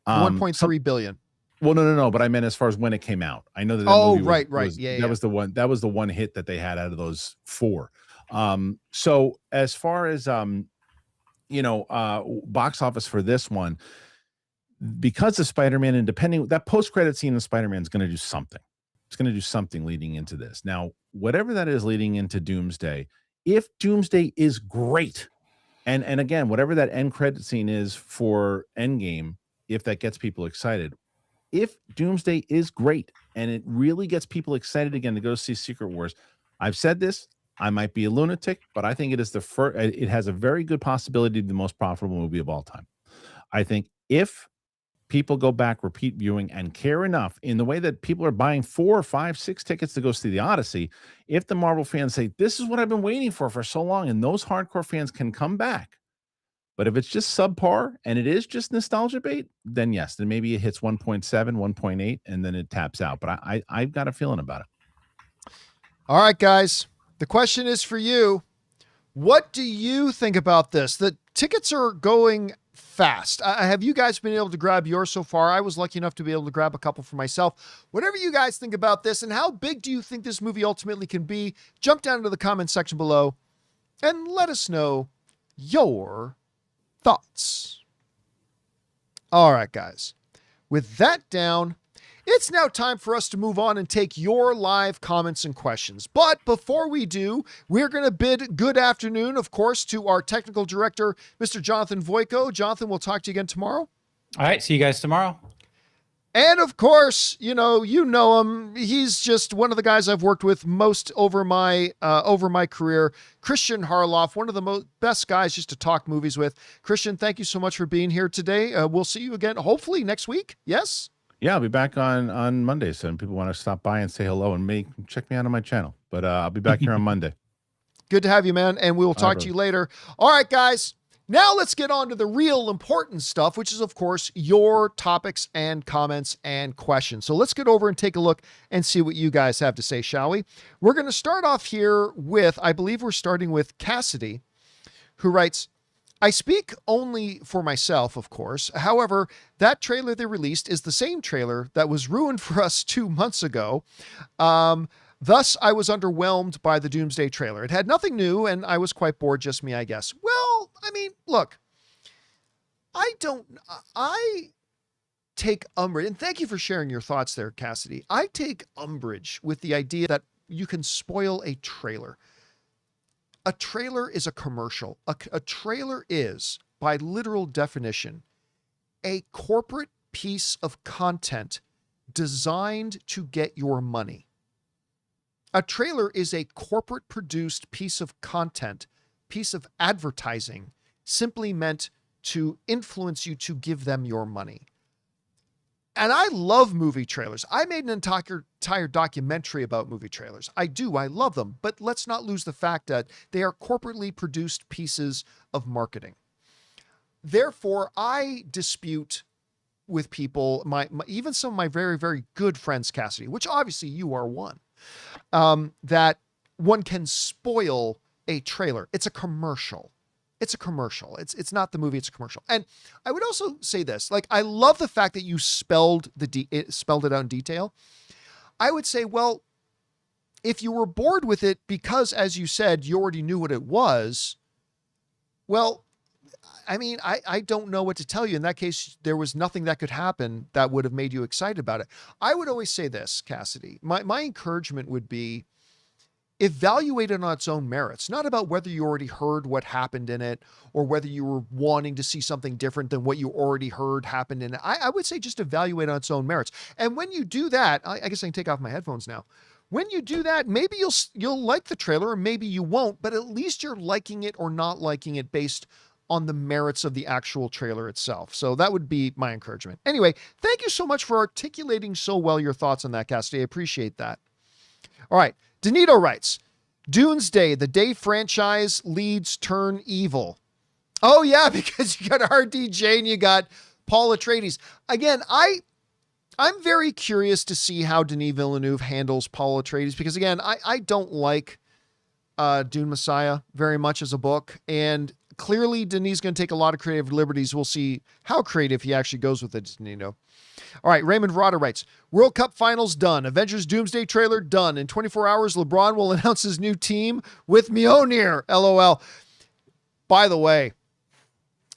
1.3 billion. Well, no. But I meant as far as when it came out. I know that. Movie right. That was the one. That was the one hit that they had out of those 4. So as far as box office for this one, because of Spider-Man, and depending, that post-credit scene of Spider-Man is going to do something. It's going to do something leading into this. Now, whatever that is leading into Doomsday, if Doomsday is great, and again, whatever that end credit scene is for Endgame, if that gets people excited. If Doomsday is great and it really gets people excited again to go see Secret Wars, I've said this, I might be a lunatic, but I think it is it has a very good possibility to be the most profitable movie of all time. I think if people go back, repeat viewing, and care enough in the way that people are buying 4, 5, 6 tickets to go see the Odyssey, if the Marvel fans say, this is what I've been waiting for so long, and those hardcore fans can come back. But if it's just subpar and it is just nostalgia bait, then yes, then maybe it hits 1.7, 1.8, and then it taps out. But I've got a feeling about it. All right, guys. The question is for you. What do you think about this? The tickets are going fast. Have you guys been able to grab yours so far? I was lucky enough to be able to grab a couple for myself. Whatever you guys think about this and how big do you think this movie ultimately can be, jump down into the comment section below and let us know your thoughts. All right, guys. With that down, it's now time for us to move on and take your live comments and questions. But before we do, we're going to bid good afternoon, of course, to our technical director, Mr. Jonathan Voico. Jonathan, we'll talk to you again tomorrow. All right. See you guys tomorrow. And of course, you know him. He's just one of the guys I've worked with most over my career. Christian Harloff, one of the best guys just to talk movies with. Christian, thank you so much for being here today. We'll see you again, hopefully next week. Yes. Yeah, I'll be back on Monday. So people want to stop by and say hello and check me out on my channel. But I'll be back here on Monday. Good to have you, man. And we will talk to you later. All right, guys. Now let's get on to the real important stuff, which is, of course, your topics and comments and questions. So let's get over and take a look and see what you guys have to say, shall we? We're going to start off here with, I believe we're starting with Cassidy, who writes, I speak only for myself, of course. However, that trailer they released is the same trailer that was ruined for us 2 months ago. Thus, I was underwhelmed by the Doomsday trailer. It had nothing new, and I was quite bored, just me, I guess. Well, I mean, look, I take umbrage, and thank you for sharing your thoughts there, Cassidy. I take umbrage with the idea that you can spoil a trailer. A trailer is a commercial. A trailer is, by literal definition, a corporate piece of content designed to get your money. A trailer is a corporate produced piece of content, piece of advertising, simply meant to influence you to give them your money. And I love movie trailers. I made an entire documentary about movie trailers. I do. I love them. But let's not lose the fact that they are corporately produced pieces of marketing. Therefore, I dispute with people, even some of my very, very good friends, Cassidy, which obviously you are one, that one can spoil a trailer. It's a commercial. it's a commercial. It's not the movie, it's a commercial. And I would also say this, like, I love the fact that you spelled it out in detail. I would say, well, if you were bored with it because, as you said, you already knew what it was, well, I mean, I don't know what to tell you. In that case, there was nothing that could happen that would have made you excited about it. I would always say this, Cassidy. My encouragement would be, evaluate it on its own merits, not about whether you already heard what happened in it or whether you were wanting to see something different than what you already heard happened in it. I would say just evaluate on its own merits. And when you do that, I guess I can take off my headphones now. When you do that, maybe you'll like the trailer or maybe you won't, but at least you're liking it or not liking it based on the merits of the actual trailer itself. So that would be my encouragement. Anyway, thank you so much for articulating so well your thoughts on that, Cassidy. I appreciate that. All right. Danito writes, Doomsday, the day franchise leads turn evil. Oh yeah, because you got RDJ and you got Paul Atreides. Again, I'm very curious to see how Denis Villeneuve handles Paul Atreides, because again, I don't like Dune Messiah very much as a book, and clearly Denis is going to take a lot of creative liberties. We'll see how creative he actually goes with it, Danito. All right, Raymond Verada writes, World Cup finals done. Avengers Doomsday trailer done. In 24 hours, LeBron will announce his new team with Mjolnir. LOL. By the way,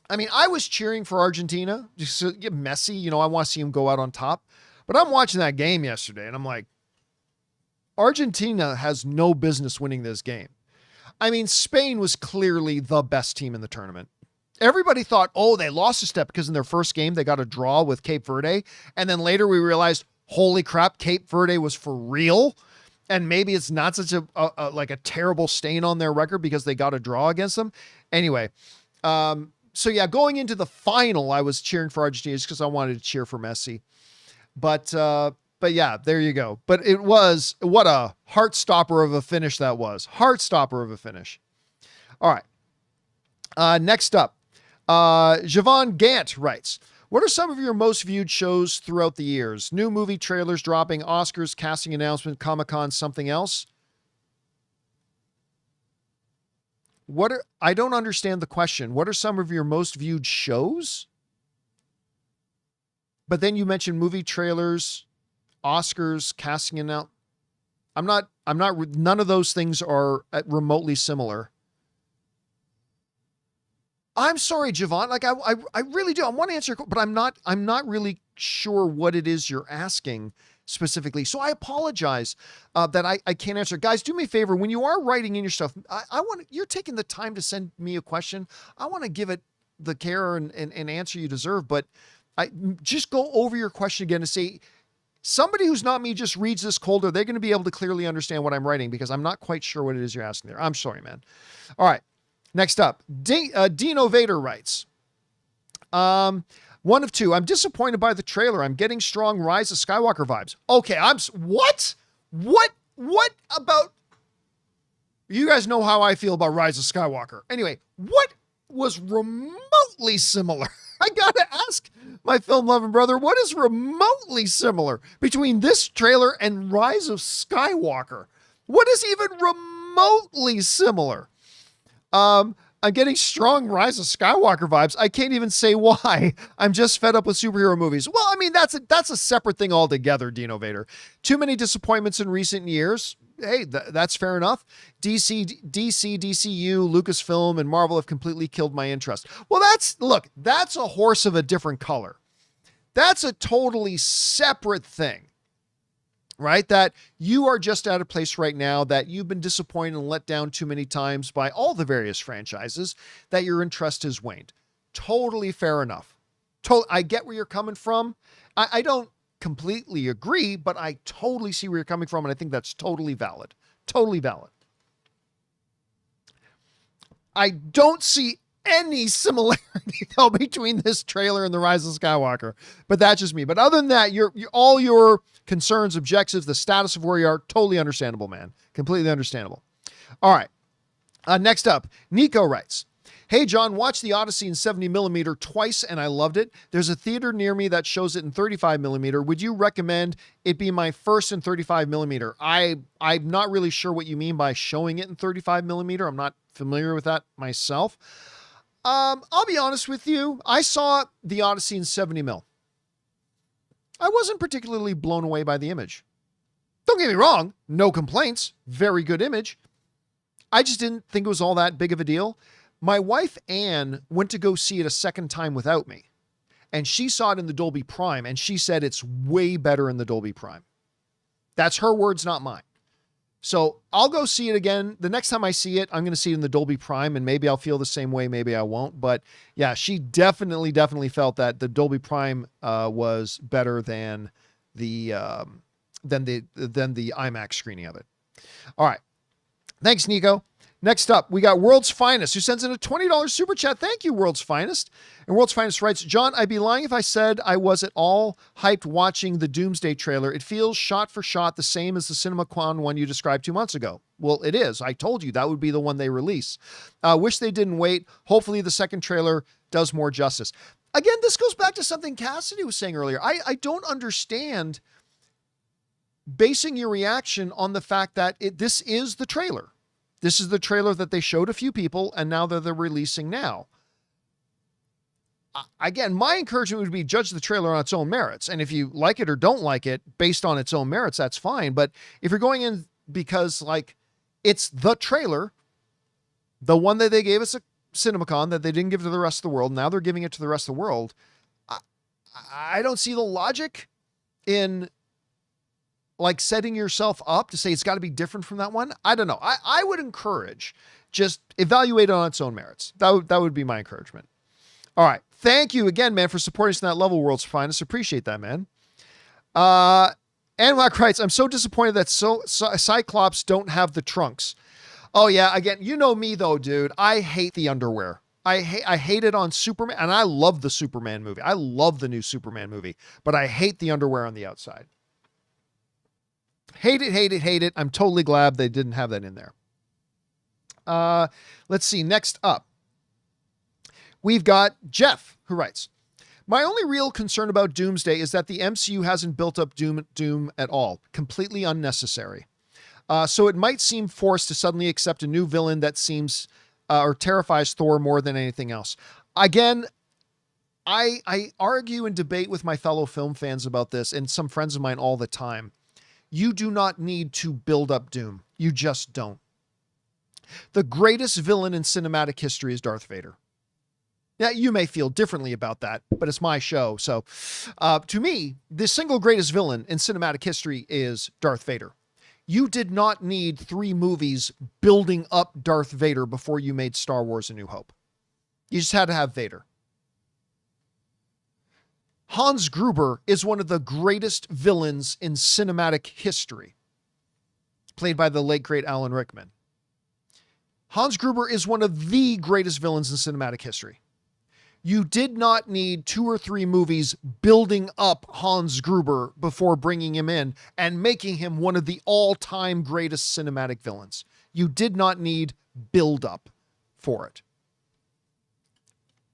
I mean, I was cheering for Argentina. Just to get Messi. You know, I want to see him go out on top. But I'm watching that game yesterday, and I'm like, Argentina has no business winning this game. I mean, Spain was clearly the best team in the tournament. Everybody thought, oh, they lost a step because in their first game, they got a draw with Cape Verde. And then later we realized, holy crap, Cape Verde was for real. And maybe it's not such a terrible stain on their record because they got a draw against them. Anyway, so yeah, going into the final, I was cheering for Argentina just because I wanted to cheer for Messi. But yeah, there you go. But what a heart stopper of a finish that was. Heart stopper of a finish. All right. Next up, Javon Gant writes, what are some of your most viewed shows throughout the years? New movie trailers dropping, Oscars, casting announcement, Comic-Con, something else? I don't understand the question. What are some of your most viewed shows? But then you mentioned movie trailers, Oscars, casting announcement. None of those things are remotely similar. I'm sorry, Javon. Like I really do. I want to answer, but I'm not really sure what it is you're asking specifically. So I apologize that I can't answer. Guys, do me a favor. When you are writing in your stuff, you're taking the time to send me a question. I want to give it the care and answer you deserve, but I just go over your question again and say, somebody who's not me just reads this cold. Are they going to be able to clearly understand what I'm writing? Because I'm not quite sure what it is you're asking there. I'm sorry, man. All right. Next up, Dino Vader writes, one of two. I'm disappointed by the trailer. I'm getting strong Rise of Skywalker vibes. Okay, what? What about? You guys know how I feel about Rise of Skywalker. Anyway, what was remotely similar? I gotta ask my film loving brother, what is remotely similar between this trailer and Rise of Skywalker? What is even remotely similar? I'm getting strong Rise of Skywalker vibes. I can't even say why. I'm just fed up with superhero movies. Well, I mean, that's a separate thing altogether, Dino Vader. Too many disappointments in recent years. Hey, that's fair enough. DC, DCU, Lucasfilm, and Marvel have completely killed my interest. Well, that's a horse of a different color. That's a totally separate thing. Right? That you are just at a place right now that you've been disappointed and let down too many times by all the various franchises that your interest has waned. Totally fair enough. I get where you're coming from. I don't completely agree, but I totally see where you're coming from. And I think that's totally valid. Totally valid. I don't see any similarity though between this trailer and the Rise of Skywalker, but that's just me. But other than that, all your concerns, objectives, the status of where you are, totally understandable, man. Completely understandable. All right. Next up, Nico writes, hey, John, watched the Odyssey in 70mm twice and I loved it. There's a theater near me that shows it in 35mm. Would you recommend it be my first in 35mm? I'm not really sure what you mean by showing it in 35mm. I'm not familiar with that myself. I'll be honest with you. I saw the Odyssey in 70 mil. I wasn't particularly blown away by the image. Don't get me wrong. No complaints. Very good image. I just didn't think it was all that big of a deal. My wife, Anne, went to go see it a second time without me. And she saw it in the Dolby Prime, and she said it's way better in the Dolby Prime. That's her words, not mine. So I'll go see it again. The next time I see it, I'm going to see it in the Dolby Prime, and maybe I'll feel the same way, maybe I won't. But yeah, she definitely felt that the Dolby Prime was better than the IMAX screening of it. All right. Thanks, Nico. Next up, we got World's Finest, who sends in a $20 super chat. Thank you, World's Finest. And World's Finest writes, John, I'd be lying if I said I was at all hyped watching the Doomsday trailer. It feels shot for shot the same as the CinemaCon one you described 2 months ago. Well, it is. I told you that would be the one they release. Wish they didn't wait. Hopefully the second trailer does more justice. Again, this goes back to something Cassidy was saying earlier. I don't understand basing your reaction on the fact that this is the trailer. This is the trailer that they showed a few people, and now they're releasing now. Again, my encouragement would be judge the trailer on its own merits. And if you like it or don't like it based on its own merits, that's fine. But if you're going in because like it's the trailer, the one that they gave us at CinemaCon that they didn't give to the rest of the world, now they're giving it to the rest of the world. I don't see the logic in like setting yourself up to say it's got to be different from that one. I don't know. I would encourage just evaluate it on its own merits. That would be my encouragement. All right. Thank you again, man, for supporting us in that level, World's Finest. Appreciate that, man. Anwak writes, I'm so disappointed that Cyclops don't have the trunks. Oh yeah. Again, you know me though, dude. I hate the underwear. I hate it on Superman, and I love the Superman movie. I love the new Superman movie, but I hate the underwear on the outside. Hate it. I'm totally glad they didn't have that in there. Let's see. Next up, we've got Jeff, who writes, my only real concern about Doomsday is that the MCU hasn't built up Doom at all. Completely unnecessary. So it might seem forced to suddenly accept a new villain that seems or terrifies Thor more than anything else. Again, I argue and debate with my fellow film fans about this and some friends of mine all the time. You do not need to build up Doom. You just don't. The greatest villain in cinematic history is Darth Vader. Yeah, you may feel differently about that, but it's my show. So to me, the single greatest villain in cinematic history is Darth Vader. You did not need 3 movies building up Darth Vader before you made Star Wars: A New Hope. You just had to have Vader. Hans Gruber is one of the greatest villains in cinematic history, played by the late, great Alan Rickman. Hans Gruber is one of the greatest villains in cinematic history. You did not need 2 or 3 movies building up Hans Gruber before bringing him in and making him one of the all-time greatest cinematic villains. You did not need build-up for it.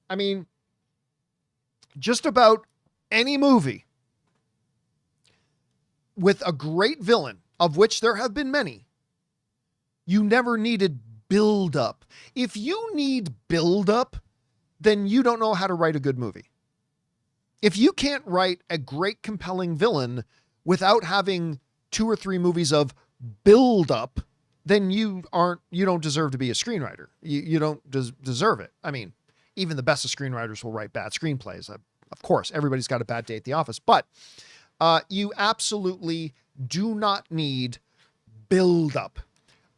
I mean, just about any movie with a great villain, of which there have been many, you never needed build-up. If you need build-up, then you don't know how to write a good movie. If you can't write a great, compelling villain without having 2 or 3 movies of build-up, then you don't deserve to be a screenwriter. You don't deserve it. I mean, even the best of screenwriters will write bad screenplays. Of course, everybody's got a bad day at the office, but you absolutely do not need build-up.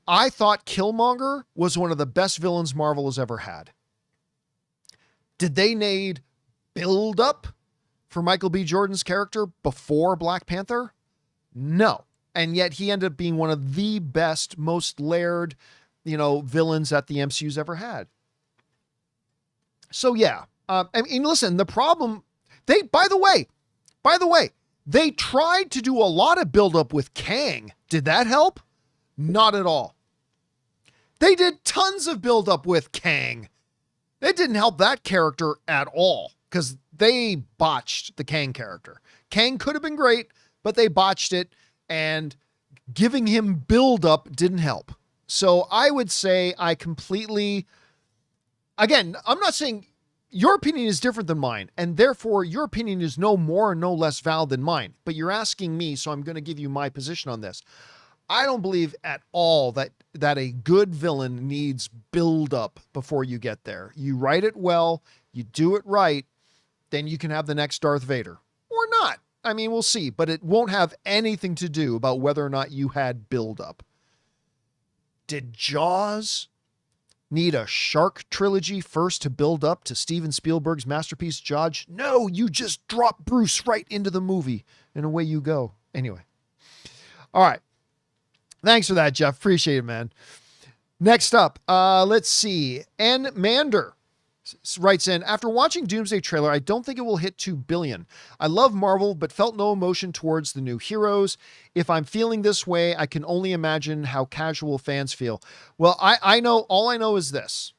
I thought Killmonger was one of the best villains Marvel has ever had. Did they need build-up for Michael B. Jordan's character before Black Panther? No. And yet he ended up being one of the best, most layered, villains that the MCU's ever had. So yeah. I mean, listen, the problem, by the way, they tried to do a lot of buildup with Kang. Did that help? Not at all. They did tons of buildup with Kang. It didn't help that character at all because they botched the Kang character. Kang could have been great, but they botched it, and giving him buildup didn't help. So I would say I again, I'm not saying your opinion is different than mine, and therefore your opinion is no more and no less valid than mine. But you're asking me, so I'm going to give you my position on this. I don't believe at all that a good villain needs build up before you get there. You write it well, you do it right, then you can have the next Darth Vader. Or not. I mean, we'll see, but it won't have anything to do about whether or not you had build up. Did Jaws need a shark trilogy first to build up to Steven Spielberg's masterpiece, Jaws? No, you just drop Bruce right into the movie and away you go. Anyway. All right. Thanks for that, Jeff. Appreciate it, man. Next up, let's see. N. Mander writes in, after watching Doomsday trailer, I don't think it will hit 2 billion. I love Marvel, but felt no emotion towards the new heroes. If I'm feeling this way, I can only imagine how casual fans feel. Well, I know, all I know is this.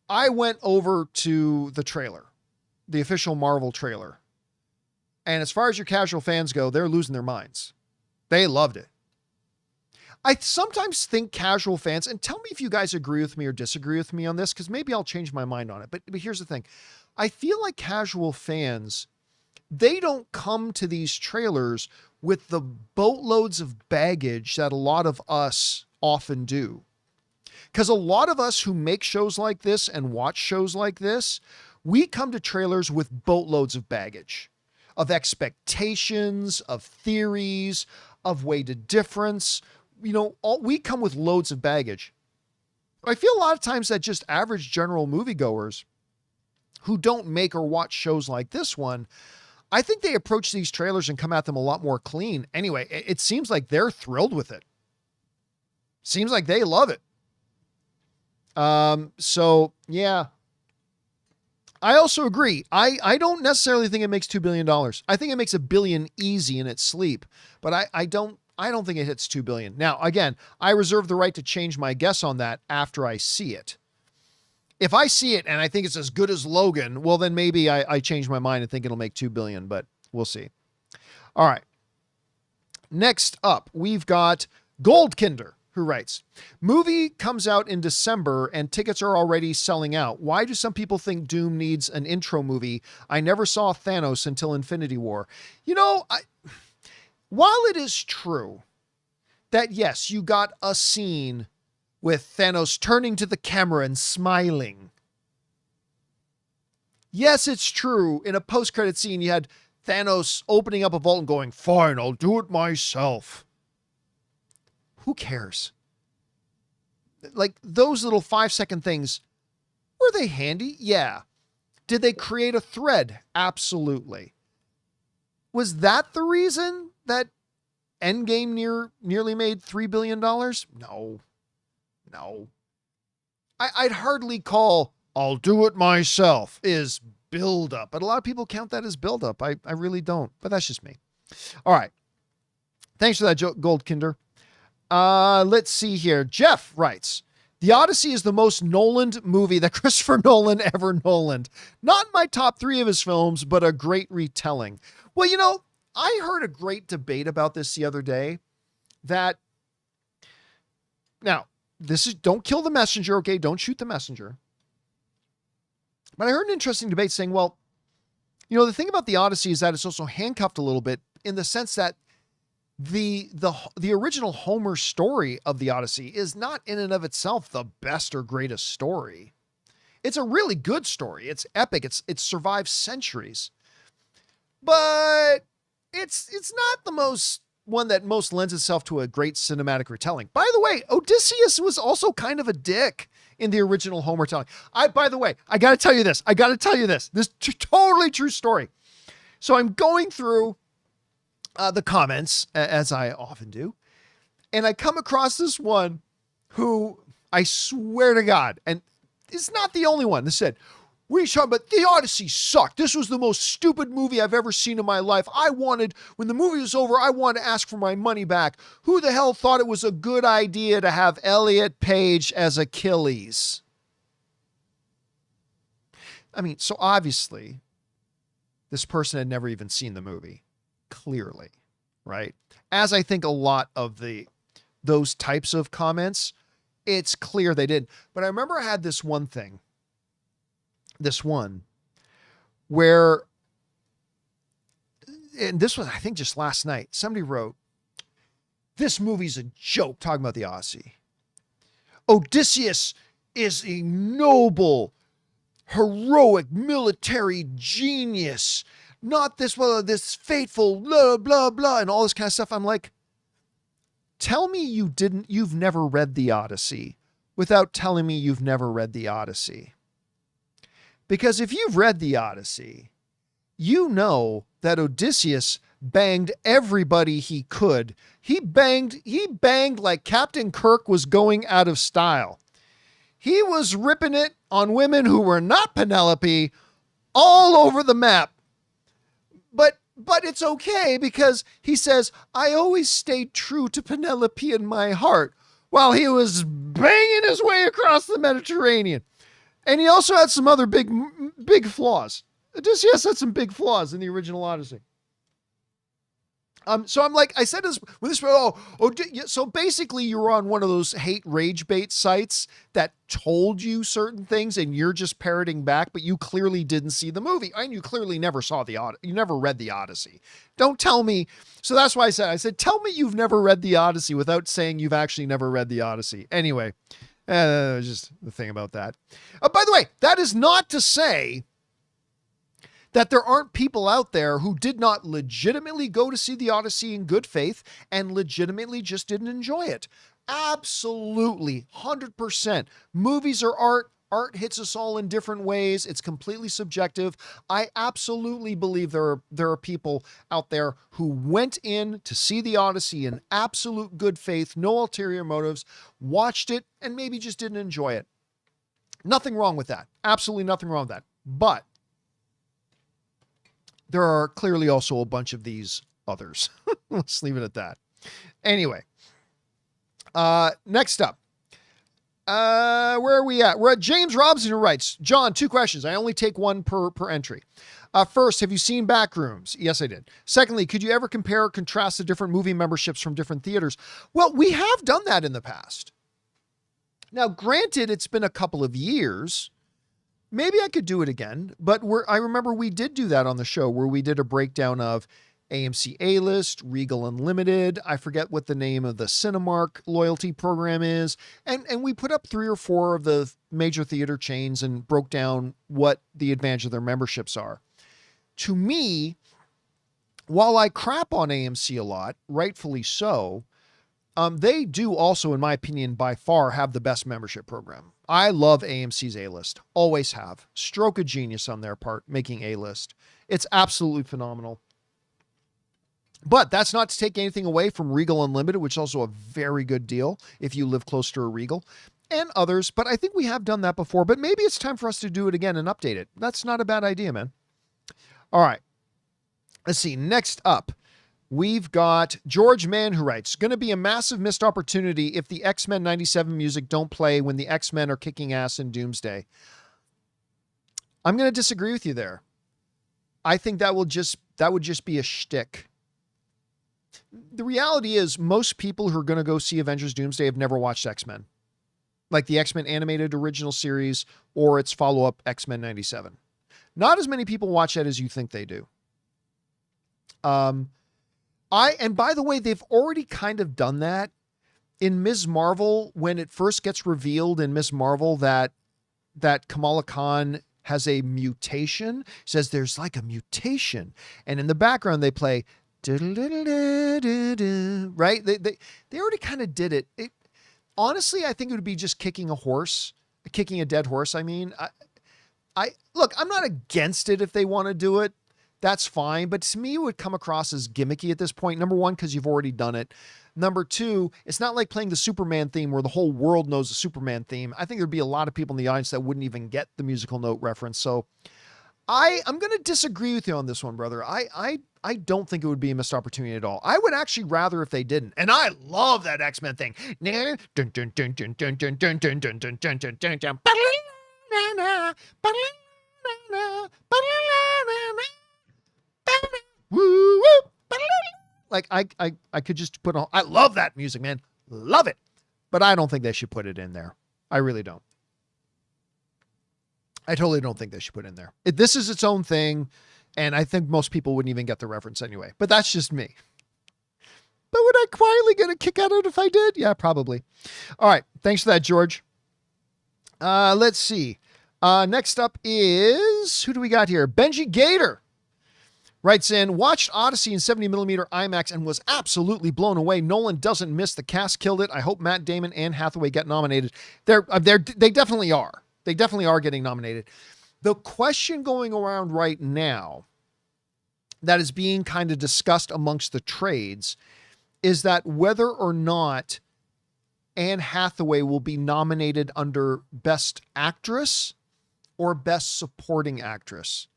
I went over to the trailer, the official Marvel trailer. And as far as your casual fans go, they're losing their minds. They loved it. I sometimes think casual fans, and tell me if you guys agree with me or disagree with me on this, because maybe I'll change my mind on it. But here's the thing. I feel like casual fans, they don't come to these trailers with the boatloads of baggage that a lot of us often do. Because a lot of us who make shows like this and watch shows like this, we come to trailers with boatloads of baggage, of expectations, of theories, of weighted difference. You know, we come with loads of baggage. I feel a lot of times that just average general moviegoers who don't make or watch shows like this one, I think they approach these trailers and come at them a lot more clean. Anyway, it seems like they're thrilled with it. Seems like they love it. So yeah, I also agree. I don't necessarily think it makes $2 billion. I think it makes $1 billion easy in its sleep, but I don't think it hits 2 billion. Now, again, I reserve the right to change my guess on that after I see it. If I see it and I think it's as good as Logan, well, then maybe I change my mind and think it'll make 2 billion, but we'll see. All right. Next up, we've got Goldkinder, who writes, movie comes out in December and tickets are already selling out. Why do some people think Doom needs an intro movie? I never saw Thanos until Infinity War. You know, while it is true that, yes, you got a scene with Thanos turning to the camera and smiling. Yes, it's true. In a post-credit scene, you had Thanos opening up a vault and going, fine, I'll do it myself. Who cares? Like, those little 5-second things, were they handy? Yeah. Did they create a thread? Absolutely. Was that the reason that Endgame nearly made $3 billion? No. I'd hardly call I'll do it myself is build up, but a lot of people count that as build up. I really don't, but that's just me. All right. Thanks for that, Goldkinder. Let's see here. Jeff writes, The Odyssey is the most Nolan movie that Christopher Nolan ever Nolaned. Not my top 3 of his films, but a great retelling. Well, you know, I heard a great debate about this the other day that, now, this is, don't kill the messenger, okay? Don't shoot the messenger. But I heard an interesting debate saying, well, you know, the thing about the Odyssey is that it's also handcuffed a little bit in the sense that the original Homer story of the Odyssey is not in and of itself the best or greatest story. It's a really good story. It's epic. It's survived centuries. But it's not the most one that most lends itself to a great cinematic retelling. By the way, Odysseus was also kind of a dick in the original Homer telling. By the way, I got to tell you this. This totally true story. So I'm going through the comments, as I often do, and I come across this one who, I swear to God, and it's not the only one that said, what are you talking about? The Odyssey sucked. This was the most stupid movie I've ever seen in my life. When the movie was over, I wanted to ask for my money back. Who the hell thought it was a good idea to have Elliot Page as Achilles? I mean, so obviously, this person had never even seen the movie. Clearly, right? As I think a lot of those types of comments, It's clear they did. But I remember I had this one where, and this was, I think, just last night, somebody wrote, this movie's a joke, talking about the Odyssey. Odysseus is a noble, heroic military genius, not this fateful blah, blah, blah, and all this kind of stuff. I'm like, tell me you've never read the Odyssey without telling me you've never read the Odyssey. Because if you've read the Odyssey, you know that Odysseus banged everybody he could. He banged like Captain Kirk was going out of style. He was ripping it on women who were not Penelope all over the map. But it's okay because he says, I always stayed true to Penelope in my heart while he was banging his way across the Mediterranean. And he also had some other big flaws. Odysseus had some big flaws in the original Odyssey. So I'm like, I said this, so basically you were on one of those hate rage bait sites that told you certain things and you're just parroting back, but you clearly didn't see the movie and you clearly never you never read the Odyssey. Don't tell me. So that's why I said, tell me you've never read the Odyssey without saying you've actually never read the Odyssey. Anyway, just the thing about that. By the way, that is not to say that there aren't people out there who did not legitimately go to see the Odyssey in good faith and legitimately just didn't enjoy it. Absolutely, 100%. Movies are art. Art hits us all in different ways. It's completely subjective. I absolutely believe there are people out there who went in to see the Odyssey in absolute good faith, no ulterior motives, watched it, and maybe just didn't enjoy it. Nothing wrong with that. Absolutely nothing wrong with that. But there are clearly also a bunch of these others. Let's leave it at that. Anyway, next up, where are we at? We're at James Robson, who writes, John, 2 questions. I only take one per entry. First, have you seen Backrooms? Yes, I did. Secondly, could you ever compare or contrast the different movie memberships from different theaters? Well, we have done that in the past. Now, granted, it's been a couple of years. Maybe I could do it again, but I remember we did do that on the show where we did a breakdown of AMC A-List, Regal Unlimited. I forget what the name of the Cinemark loyalty program is. And we put up 3 or 4 of the major theater chains and broke down what the advantage of their memberships are. To me, while I crap on AMC a lot, rightfully so, they do also, in my opinion, by far have the best membership program. I love AMC's A-List. Always have. Stroke of genius on their part, making A-List. It's absolutely phenomenal. But that's not to take anything away from Regal Unlimited, which is also a very good deal if you live close to a Regal, and others. But I think we have done that before, but maybe it's time for us to do it again and update it. That's not a bad idea, man. All right. Let's see. Next up, we've got George Mann, who writes, going to be a massive missed opportunity if the X-Men 97 music don't play when the X-Men are kicking ass in Doomsday. I'm going to disagree with you there. I think that would just be a shtick. The reality is most people who are going to go see Avengers Doomsday have never watched X-Men, like the X-Men animated original series or its follow-up X-Men 97. Not as many people watch that as you think they do. And by the way, they've already kind of done that in Ms. Marvel when it first gets revealed in Ms. Marvel that Kamala Khan has a mutation. Says there's like a mutation, and in the background they play right. They already kind of did it. Honestly, I think it would be just kicking a dead horse. I mean, I look, I'm not against it if they want to do it. That's fine. But to me, it would come across as gimmicky at this point. Number one, because you've already done it. Number two, it's not like playing the Superman theme where the whole world knows the Superman theme. I think there'd be a lot of people in the audience that wouldn't even get the musical note reference. So I'm going to disagree with you on this one, brother. I don't think it would be a missed opportunity at all. I would actually rather if they didn't. And I love that X-Men thing. Like I could just put on, I love that music, man. Love it. but I don't think they should put it in there. I really don't. I totally don't think they should put it in there. This is its own thing, and I think most people wouldn't even get the reference anyway. But that's just me. But would I quietly get a kick out of it if I did? Yeah, probably. All right. Thanks for that, George. Let's see. Next up is, who do we got here? Benji Gator writes in, watched Odyssey in 70mm IMAX and was absolutely blown away. Nolan doesn't miss. The cast killed it. I hope Matt Damon and Hathaway get nominated. They definitely are. They definitely are getting nominated. The question going around right now that is being kind of discussed amongst the trades is that whether or not Anne Hathaway will be nominated under Best Actress or Best Supporting Actress.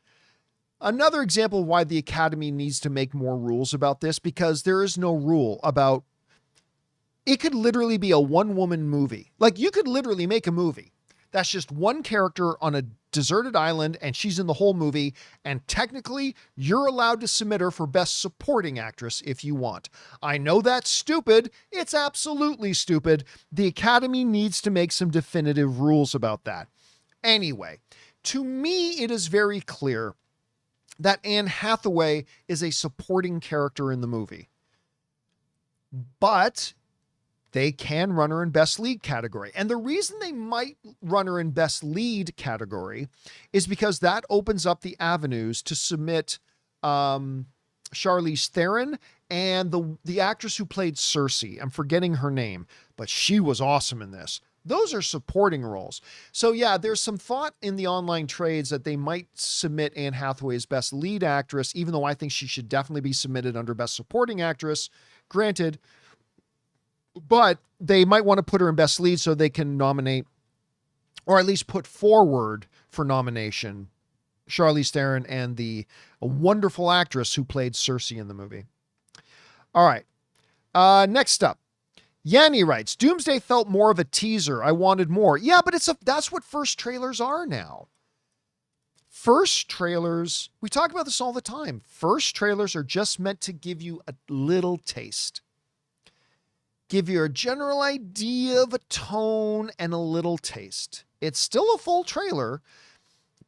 Another example of why the Academy needs to make more rules about this, because there is no rule about, it could literally be a one-woman movie. Like, you could literally make a movie that's just one character on a deserted island and she's in the whole movie, and technically you're allowed to submit her for Best Supporting Actress if you want. I know that's stupid. It's absolutely stupid. The Academy needs to make some definitive rules about that. Anyway, to me, it is very clear that Anne Hathaway is a supporting character in the movie, but they can run her in Best Lead category. And the reason they might run her in Best Lead category is because that opens up the avenues to submit Charlize Theron and the actress who played Cersei. I'm forgetting her name, but she was awesome in this. Those are supporting roles. So yeah, there's some thought in the online trades that they might submit Anne Hathaway as Best Lead Actress, even though I think she should definitely be submitted under Best Supporting Actress. Granted, but they might want to put her in Best Lead so they can nominate, or at least put forward for nomination, Charlize Theron and the wonderful actress who played Cersei in the movie. All right. Next up, Yanni writes, Doomsday felt more of a teaser. I wanted more. Yeah, but that's what first trailers are now. First trailers, we talk about this all the time. First trailers are just meant to give you a little taste. Give you a general idea of a tone and a little taste. It's still a full trailer,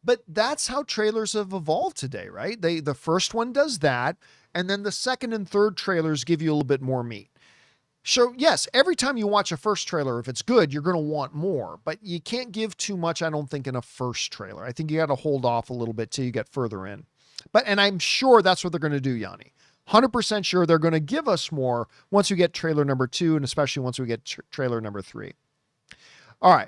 but that's how trailers have evolved today, right? The first one does that, and then the second and third trailers give you a little bit more meat. So yes, every time you watch a first trailer, if it's good, you're going to want more, but you can't give too much, I don't think, in a first trailer. I think you got to hold off a little bit till you get further in. And I'm sure that's what they're going to do, Yanni. 100% sure they're going to give us more once we get trailer number 2, and especially once we get trailer number 3. All right.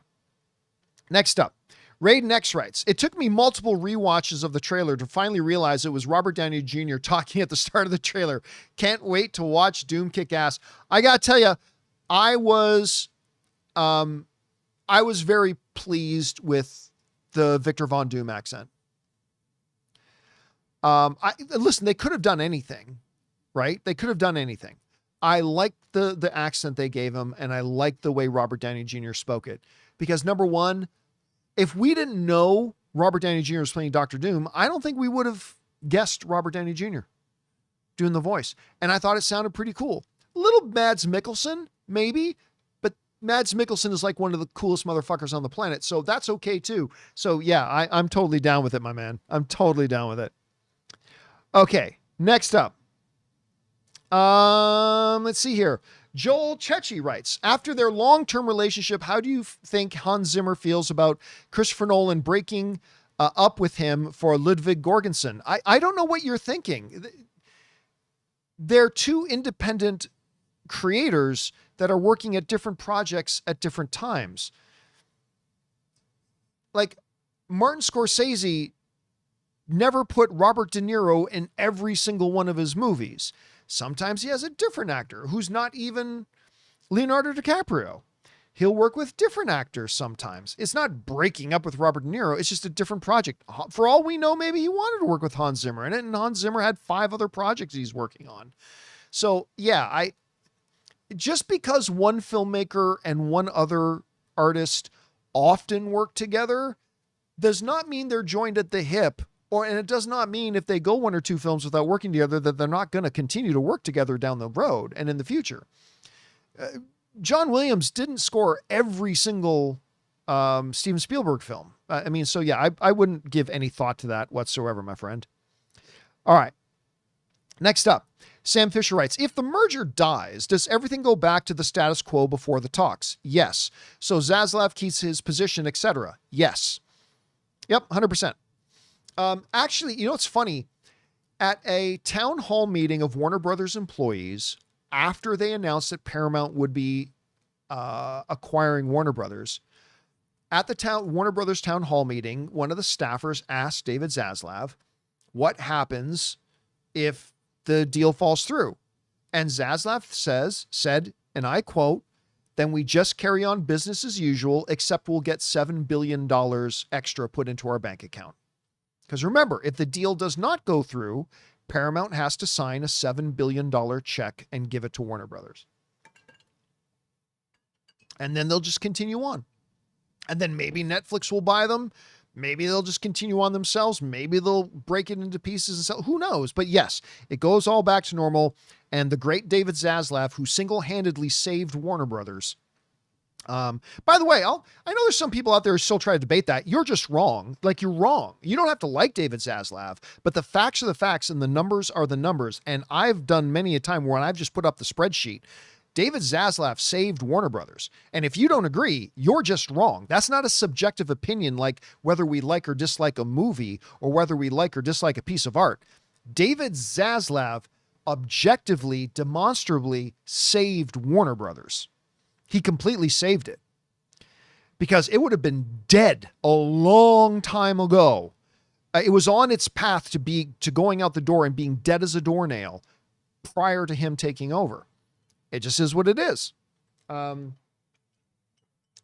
Next up, Raiden X writes, it took me multiple rewatches of the trailer to finally realize it was Robert Downey Jr. talking at the start of the trailer. Can't wait to watch Doom kick ass. I got to tell you, I was very pleased with the Victor Von Doom accent. Listen, they could have done anything. Right? They could have done anything. I like the accent they gave him, and I like the way Robert Downey Jr. spoke it. Because number one, if we didn't know Robert Downey Jr. was playing Dr. Doom, I don't think we would have guessed Robert Downey Jr. doing the voice. And I thought it sounded pretty cool. A little Mads Mikkelsen, maybe, but Mads Mikkelsen is like one of the coolest motherfuckers on the planet. So that's okay too. So yeah, I'm totally down with it, my man. I'm totally down with it. Okay. Next up. Let's see here. Joel Chechi writes, after their long-term relationship, how do you think Hans Zimmer feels about Christopher Nolan breaking up with him for Ludwig Göransson? I don't know what you're thinking. They're two independent creators that are working at different projects at different times. Like Martin Scorsese never put Robert De Niro in every single one of his movies. Sometimes he has a different actor who's not even Leonardo DiCaprio. He'll work with different actors sometimes. It's not breaking up with Robert De Niro. It's just a different project. For all we know, maybe he wanted to work with Hans Zimmer in it, and Hans Zimmer had 5 other projects he's working on. So yeah, just because one filmmaker and one other artist often work together does not mean they're joined at the hip. And it does not mean if they go 1 or 2 films without working together that they're not going to continue to work together down the road and in the future. John Williams didn't score every single Steven Spielberg film. I mean, so yeah, I wouldn't give any thought to that whatsoever, my friend. All right. Next up, Sam Fisher writes, if the merger dies, does everything go back to the status quo before the talks? Yes. So Zaslav keeps his position, etc. Yes. Yep, 100%. Actually, you know, it's funny. At a town hall meeting of Warner Brothers employees, after they announced that Paramount would be acquiring Warner Brothers, at the Warner Brothers town hall meeting, one of the staffers asked David Zaslav, what happens if the deal falls through? And Zaslav said, and I quote, then we just carry on business as usual, except we'll get $7 billion extra put into our bank account. Because remember, if the deal does not go through, Paramount has to sign a $7 billion check and give it to Warner Brothers. And then they'll just continue on. And then maybe Netflix will buy them. Maybe they'll just continue on themselves. Maybe they'll break it into pieces and sell. Who knows? But yes, it goes all back to normal. And the great David Zaslav, who single-handedly saved Warner Brothers. By the way, I know there's some people out there who still try to debate that. You're just wrong. Like, you're wrong. You don't have to like David Zaslav, but the facts are the facts and the numbers are the numbers. And I've done many a time where I've just put up the spreadsheet. David Zaslav saved Warner Brothers. And if you don't agree, you're just wrong. That's not a subjective opinion like whether we like or dislike a movie or whether we like or dislike a piece of art. David Zaslav objectively, demonstrably saved Warner Brothers. He completely saved it because it would have been dead a long time ago. It was on its path to going out the door and being dead as a doornail prior to him taking over. It just is what it is. Again,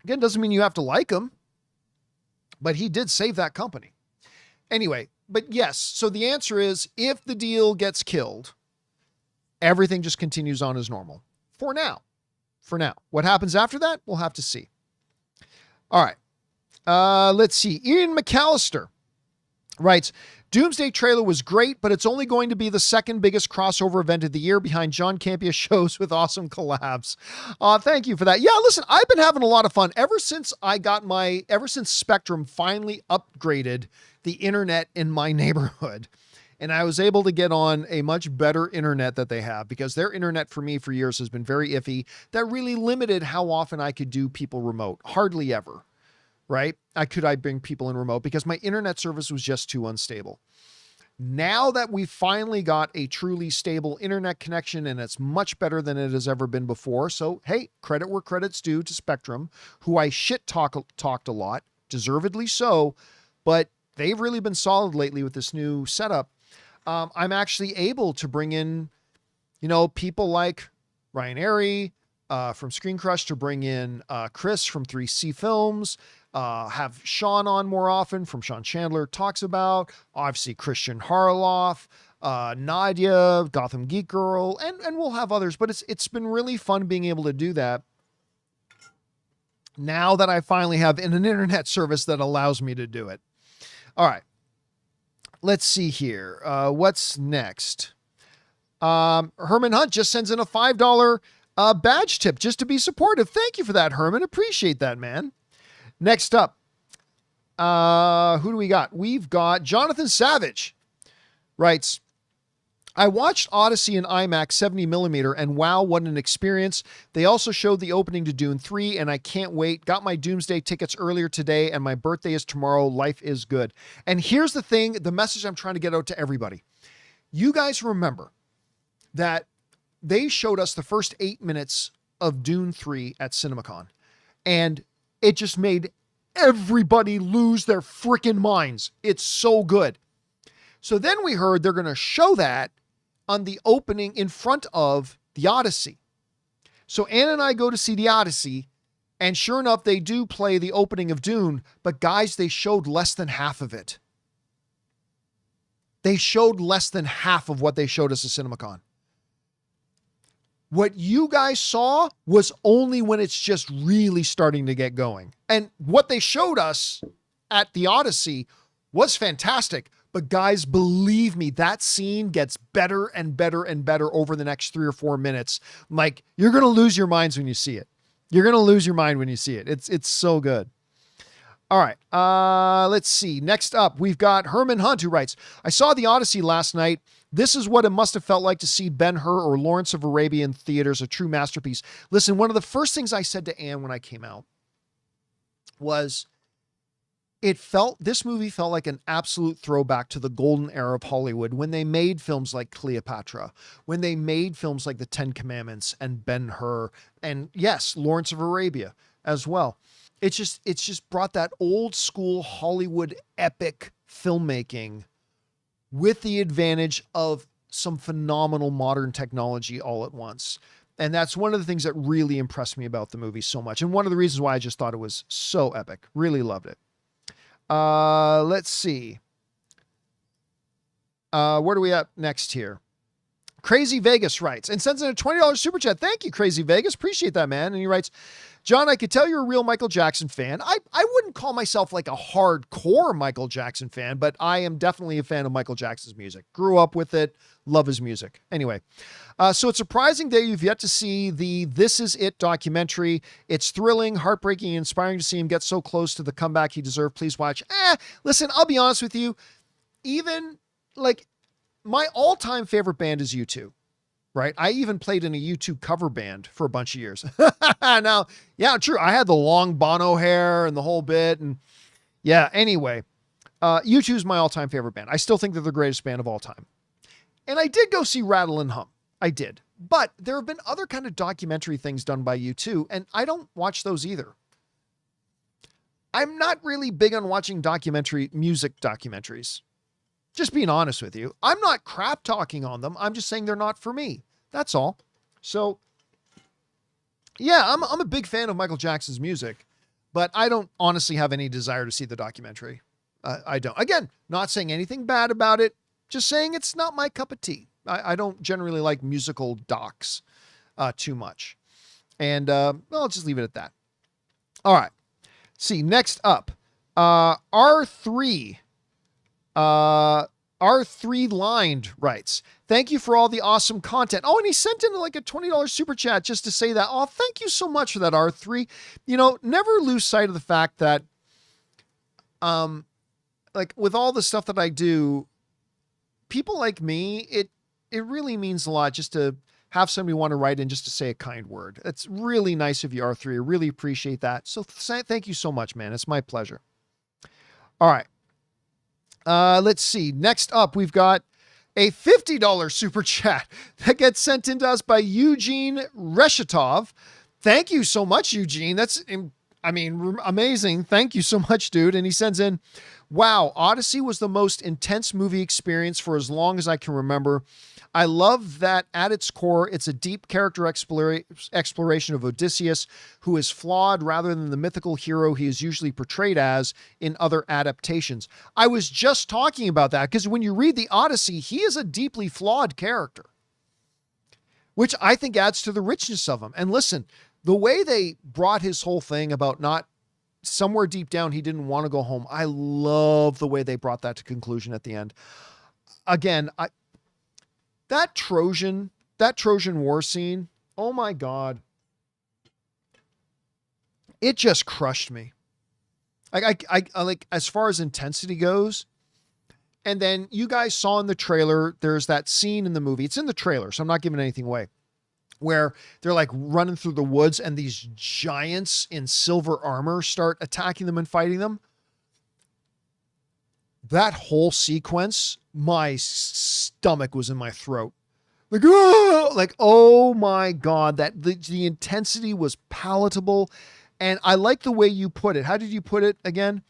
doesn't mean you have to like him, but he did save that company. Anyway, but yes, so the answer is if the deal gets killed, everything just continues on as normal for now. What happens after that, we'll have to see. All right. Let's see. Ian McAllister writes, Doomsday trailer was great, but it's only going to be the second biggest crossover event of the year behind John Campea shows with awesome collabs. Thank you for that. Yeah, listen, I've been having a lot of fun ever since Spectrum finally upgraded the internet in my neighborhood. And I was able to get on a much better internet that they have because their internet for me for years has been very iffy. That really limited how often I could do people remote. Hardly ever, right? I bring people in remote because my internet service was just too unstable. Now that we've finally got a truly stable internet connection and it's much better than it has ever been before. So, hey, credit where credit's due to Spectrum, who I talked a lot, deservedly so, but they've really been solid lately with this new setup. I'm actually able to bring in, people like Ryan Airy from Screen Crush, to bring in Chris from 3C Films, have Sean on more often from Sean Chandler Talks About, obviously Christian Harloff, Nadia, Gotham Geek Girl, and we'll have others, but it's been really fun being able to do that now that I finally have an internet service that allows me to do it. All right. Let's see here. What's next? Herman Hunt just sends in a $5 badge tip just to be supportive. Thank you for that, Herman. Appreciate that, man. Next up, who do we got? We've got Jonathan Savage writes, I watched Odyssey in IMAX 70mm and wow, what an experience. They also showed the opening to Dune 3 and I can't wait. Got my Doomsday tickets earlier today and my birthday is tomorrow. Life is good. And here's the thing, the message I'm trying to get out to everybody. You guys remember that they showed us the first 8 minutes of Dune 3 at CinemaCon and it just made everybody lose their freaking minds. It's so good. So then we heard they're going to show that on the opening in front of the Odyssey. So Ann and I go to see the Odyssey, and sure enough, they do play the opening of Dune, but guys, they showed less than half of it. They showed less than half of what they showed us at CinemaCon. What you guys saw was only when it's just really starting to get going. And what they showed us at the Odyssey was fantastic. But guys, believe me, that scene gets better and better and better over the next 3 or 4 minutes. Like, you're going to lose your minds when you see it. You're going to lose your mind when you see it. It's so good. All right. Let's see. Next up, we've got Herman Hunt, who writes, I saw the Odyssey last night. This is what it must have felt like to see Ben-Hur or Lawrence of Arabia in theaters, a true masterpiece. Listen, one of the first things I said to Anne when I came out was this movie felt like an absolute throwback to the golden era of Hollywood when they made films like Cleopatra, when they made films like The Ten Commandments and Ben-Hur, and yes, Lawrence of Arabia as well. It's just brought that old school Hollywood epic filmmaking with the advantage of some phenomenal modern technology all at once. And that's one of the things that really impressed me about the movie so much. And one of the reasons why I just thought it was so epic. Really loved it. Let's see. Where do we at next here? Crazy Vegas writes and sends in a $20 super chat. Thank you, Crazy Vegas. Appreciate that, man. And he writes, John, I could tell you're a real Michael Jackson fan. I wouldn't call myself like a hardcore Michael Jackson fan, but I am definitely a fan of Michael Jackson's music. Grew up with it. Love his music. Anyway, so it's surprising that you've yet to see the This Is It documentary. It's thrilling, heartbreaking, and inspiring to see him get so close to the comeback he deserved. Please watch. Listen, I'll be honest with you. Even like my all-time favorite band is U2. Right. I even played in a U2 cover band for a bunch of years. Now, yeah, true. I had the long Bono hair and the whole bit. And yeah, anyway, U2 is my all-time favorite band. I still think they're the greatest band of all time. And I did go see Rattle and Hum. I did. But there have been other kind of documentary things done by U2, and I don't watch those either. I'm not really big on watching music documentaries. Just being honest with you. I'm not crap talking on them. I'm just saying they're not for me. That's all. So, yeah, I'm a big fan of Michael Jackson's music, but I don't honestly have any desire to see the documentary. I don't. Again, not saying anything bad about it. Just saying it's not my cup of tea. I don't generally like musical docs too much. And I'll just leave it at that. All right. See, next up, R3. R3 Lined writes, thank you for all the awesome content. Oh, and he sent in like a $20 super chat just to say that. Oh, thank you so much for that, R3. You know, never lose sight of the fact that, like with all the stuff that I do, people like me, it really means a lot just to have somebody want to write in just to say a kind word. It's really nice of you, R3. I really appreciate that. So thank you so much, man. It's my pleasure. All right. Let's see. Next up, we've got a $50 super chat that gets sent in to us by Eugene Reshetov. Thank you so much, Eugene. That's, amazing. Thank you so much, dude. And he sends in, wow, Odyssey was the most intense movie experience for as long as I can remember. I love that at its core, it's a deep character exploration of Odysseus, who is flawed rather than the mythical hero he is usually portrayed as in other adaptations. I was just talking about that because when you read the Odyssey, he is a deeply flawed character, which I think adds to the richness of him. And listen, the way they brought his whole thing about not somewhere deep down, he didn't want to go home. I love the way they brought that to conclusion at the end. Again, that Trojan War scene, oh my God. It just crushed me. I like, as far as intensity goes. And then you guys saw in the trailer, there's that scene in the movie. It's in the trailer, so I'm not giving anything away, where they're like running through the woods and these giants in silver armor start attacking them and fighting them. That whole sequence, my stomach was in my throat. Oh my God, that the intensity was palatable. And I like the way you put it. How did you put it again?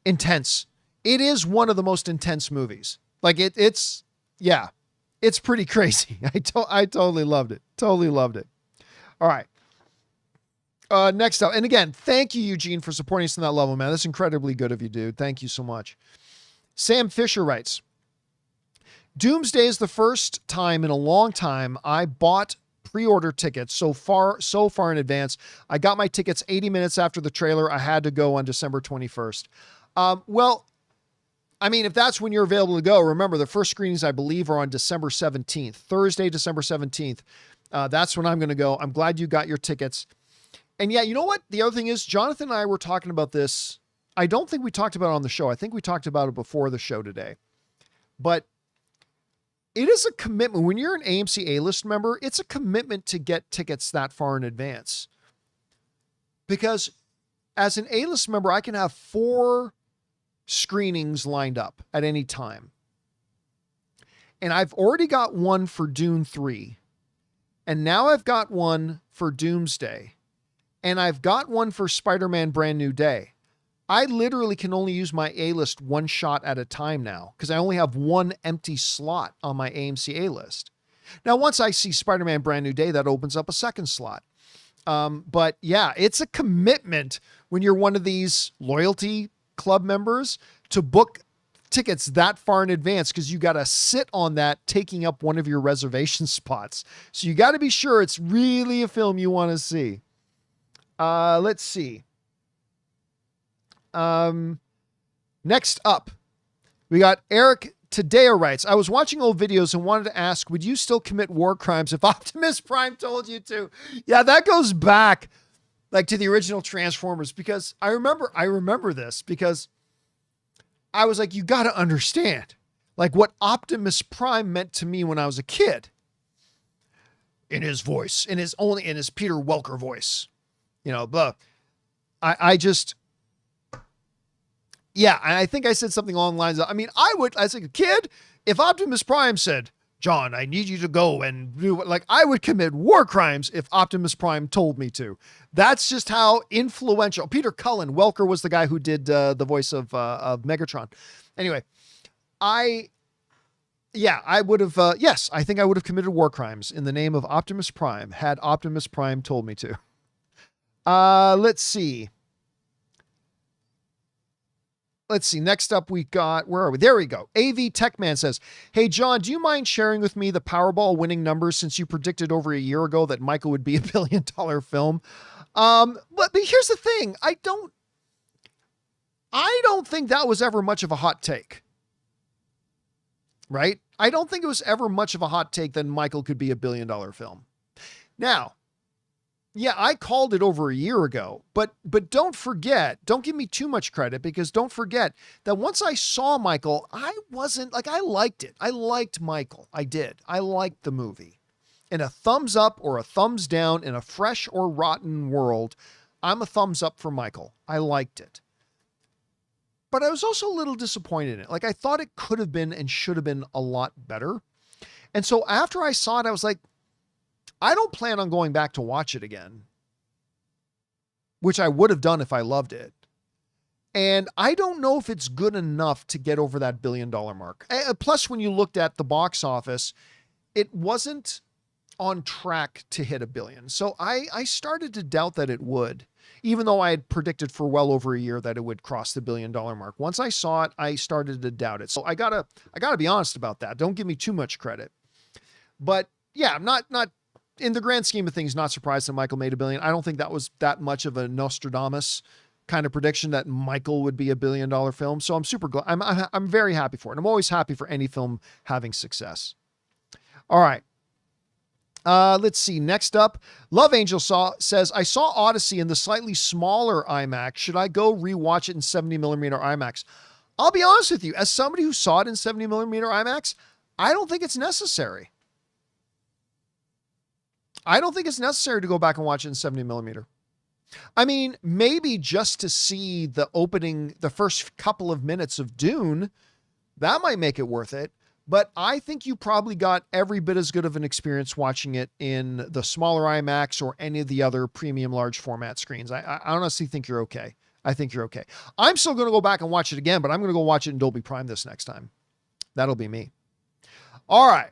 Intense. It is one of the most intense movies. Like it's pretty crazy. I totally loved it. Totally loved it. All right. Next up. And again, thank you, Eugene, for supporting us on that level, man. That's incredibly good of you, dude. Thank you so much. Sam Fisher writes, Doomsday is the first time in a long time I bought pre-order tickets so far in advance. I got my tickets 80 minutes after the trailer. I had to go on December 21st. Well, I mean, if that's when you're available to go, remember the first screenings, I believe, are on December 17th, Thursday, December 17th. That's when I'm going to go. I'm glad you got your tickets. And yeah, you know what? The other thing is, Jonathan and I were talking about this. I don't think we talked about it on the show. I think we talked about it before the show today. But it is a commitment. When you're an AMC A-list member, it's a commitment to get tickets that far in advance. Because as an A-list member, I can have 4 screenings lined up at any time. And I've already got one for Dune 3. And now I've got one for Doomsday. And I've got one for Spider-Man Brand New Day. I literally can only use my A-list one shot at a time now because I only have one empty slot on my AMC A-list. Now, once I see Spider-Man Brand New Day, that opens up a second slot. But yeah, it's a commitment when you're one of these loyalty club members to book tickets that far in advance because you got to sit on that taking up one of your reservation spots. So you got to be sure it's really a film you want to see. Let's see. Next up, we got Eric Tadeo writes, I was watching old videos and wanted to ask, would you still commit war crimes if Optimus Prime told you to? Yeah, that goes back like to the original Transformers because I remember this because I was like, you got to understand like what Optimus Prime meant to me when I was a kid in his voice, in his Peter Welker voice, you know, but yeah, and I think I said something along the lines of, I mean, as a kid, if Optimus Prime said, John, I need you to go and do like, I would commit war crimes if Optimus Prime told me to. That's just how influential. Peter Cullen, Welker was the guy who did the voice of Megatron. Anyway, I would have, yes, I think I would have committed war crimes in the name of Optimus Prime had Optimus Prime told me to. Let's see. Next up, we got, where are we? There we go. AV Techman says, hey, John, do you mind sharing with me the Powerball winning numbers since you predicted over a year ago that Michael would be $1 billion film? But here's the thing. I don't think that was ever much of a hot take. Right? I don't think it was ever much of a hot take that Michael could be $1 billion film. Now, yeah, I called it over a year ago, but don't forget, don't give me too much credit because don't forget that once I saw Michael, I wasn't like, I liked it. I liked Michael. I did. I liked the movie. In a thumbs up or a thumbs down in a fresh or rotten world, I'm a thumbs up for Michael. I liked it. But I was also a little disappointed in it. Like I thought it could have been and should have been a lot better. And so after I saw it, I was like, I don't plan on going back to watch it again, which I would have done if I loved it. And I don't know if it's good enough to get over that $1 billion mark. Plus, when you looked at the box office, it wasn't on track to hit $1 billion. So I started to doubt that it would, even though I had predicted for well over a year that it would cross the $1 billion mark. Once I saw it, I started to doubt it. So I gotta be honest about that. Don't give me too much credit. But yeah, I'm not in the grand scheme of things, not surprised that Michael made $1 billion. I don't think that was that much of a Nostradamus kind of prediction that Michael would be $1 billion film. So I'm super glad. I'm very happy for it. I'm always happy for any film having success. All right. Let's see. Next up, Love Angel says, I saw Odyssey in the slightly smaller IMAX. Should I go rewatch it in 70 millimeter IMAX? I'll be honest with you. As somebody who saw it in 70 millimeter IMAX, I don't think it's necessary. I don't think it's necessary to go back and watch it in 70 millimeter. I mean, maybe just to see the first couple of minutes of Dune, that might make it worth it. But I think you probably got every bit as good of an experience watching it in the smaller IMAX or any of the other premium large format screens. I honestly think you're okay. I think you're okay. I'm still going to go back and watch it again, but I'm going to go watch it in Dolby Prime this next time. That'll be me. All right.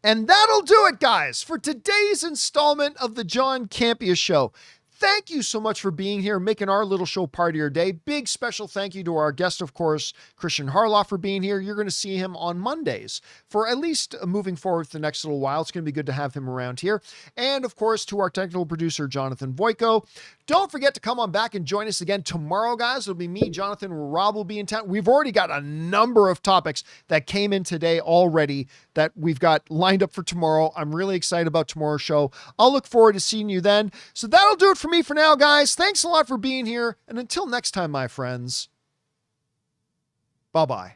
And that'll do it, guys, for today's installment of the John Campea Show. Thank you so much for being here, making our little show part of your day. Big special thank you to our guest, of course, Christian Harloff, for being here. You're going to see him on Mondays for at least moving forward for the next little while. It's going to be good to have him around here. And of course, to our technical producer, Jonathan Voico. Don't forget to come on back and join us again tomorrow, guys. It'll be me, Jonathan, Rob will be in town. We've already got a number of topics that came in today already that we've got lined up for tomorrow. I'm really excited about tomorrow's show. I'll look forward to seeing you then. So that'll do it for me for now, guys. Thanks a lot for being here. And until next time, my friends, bye-bye.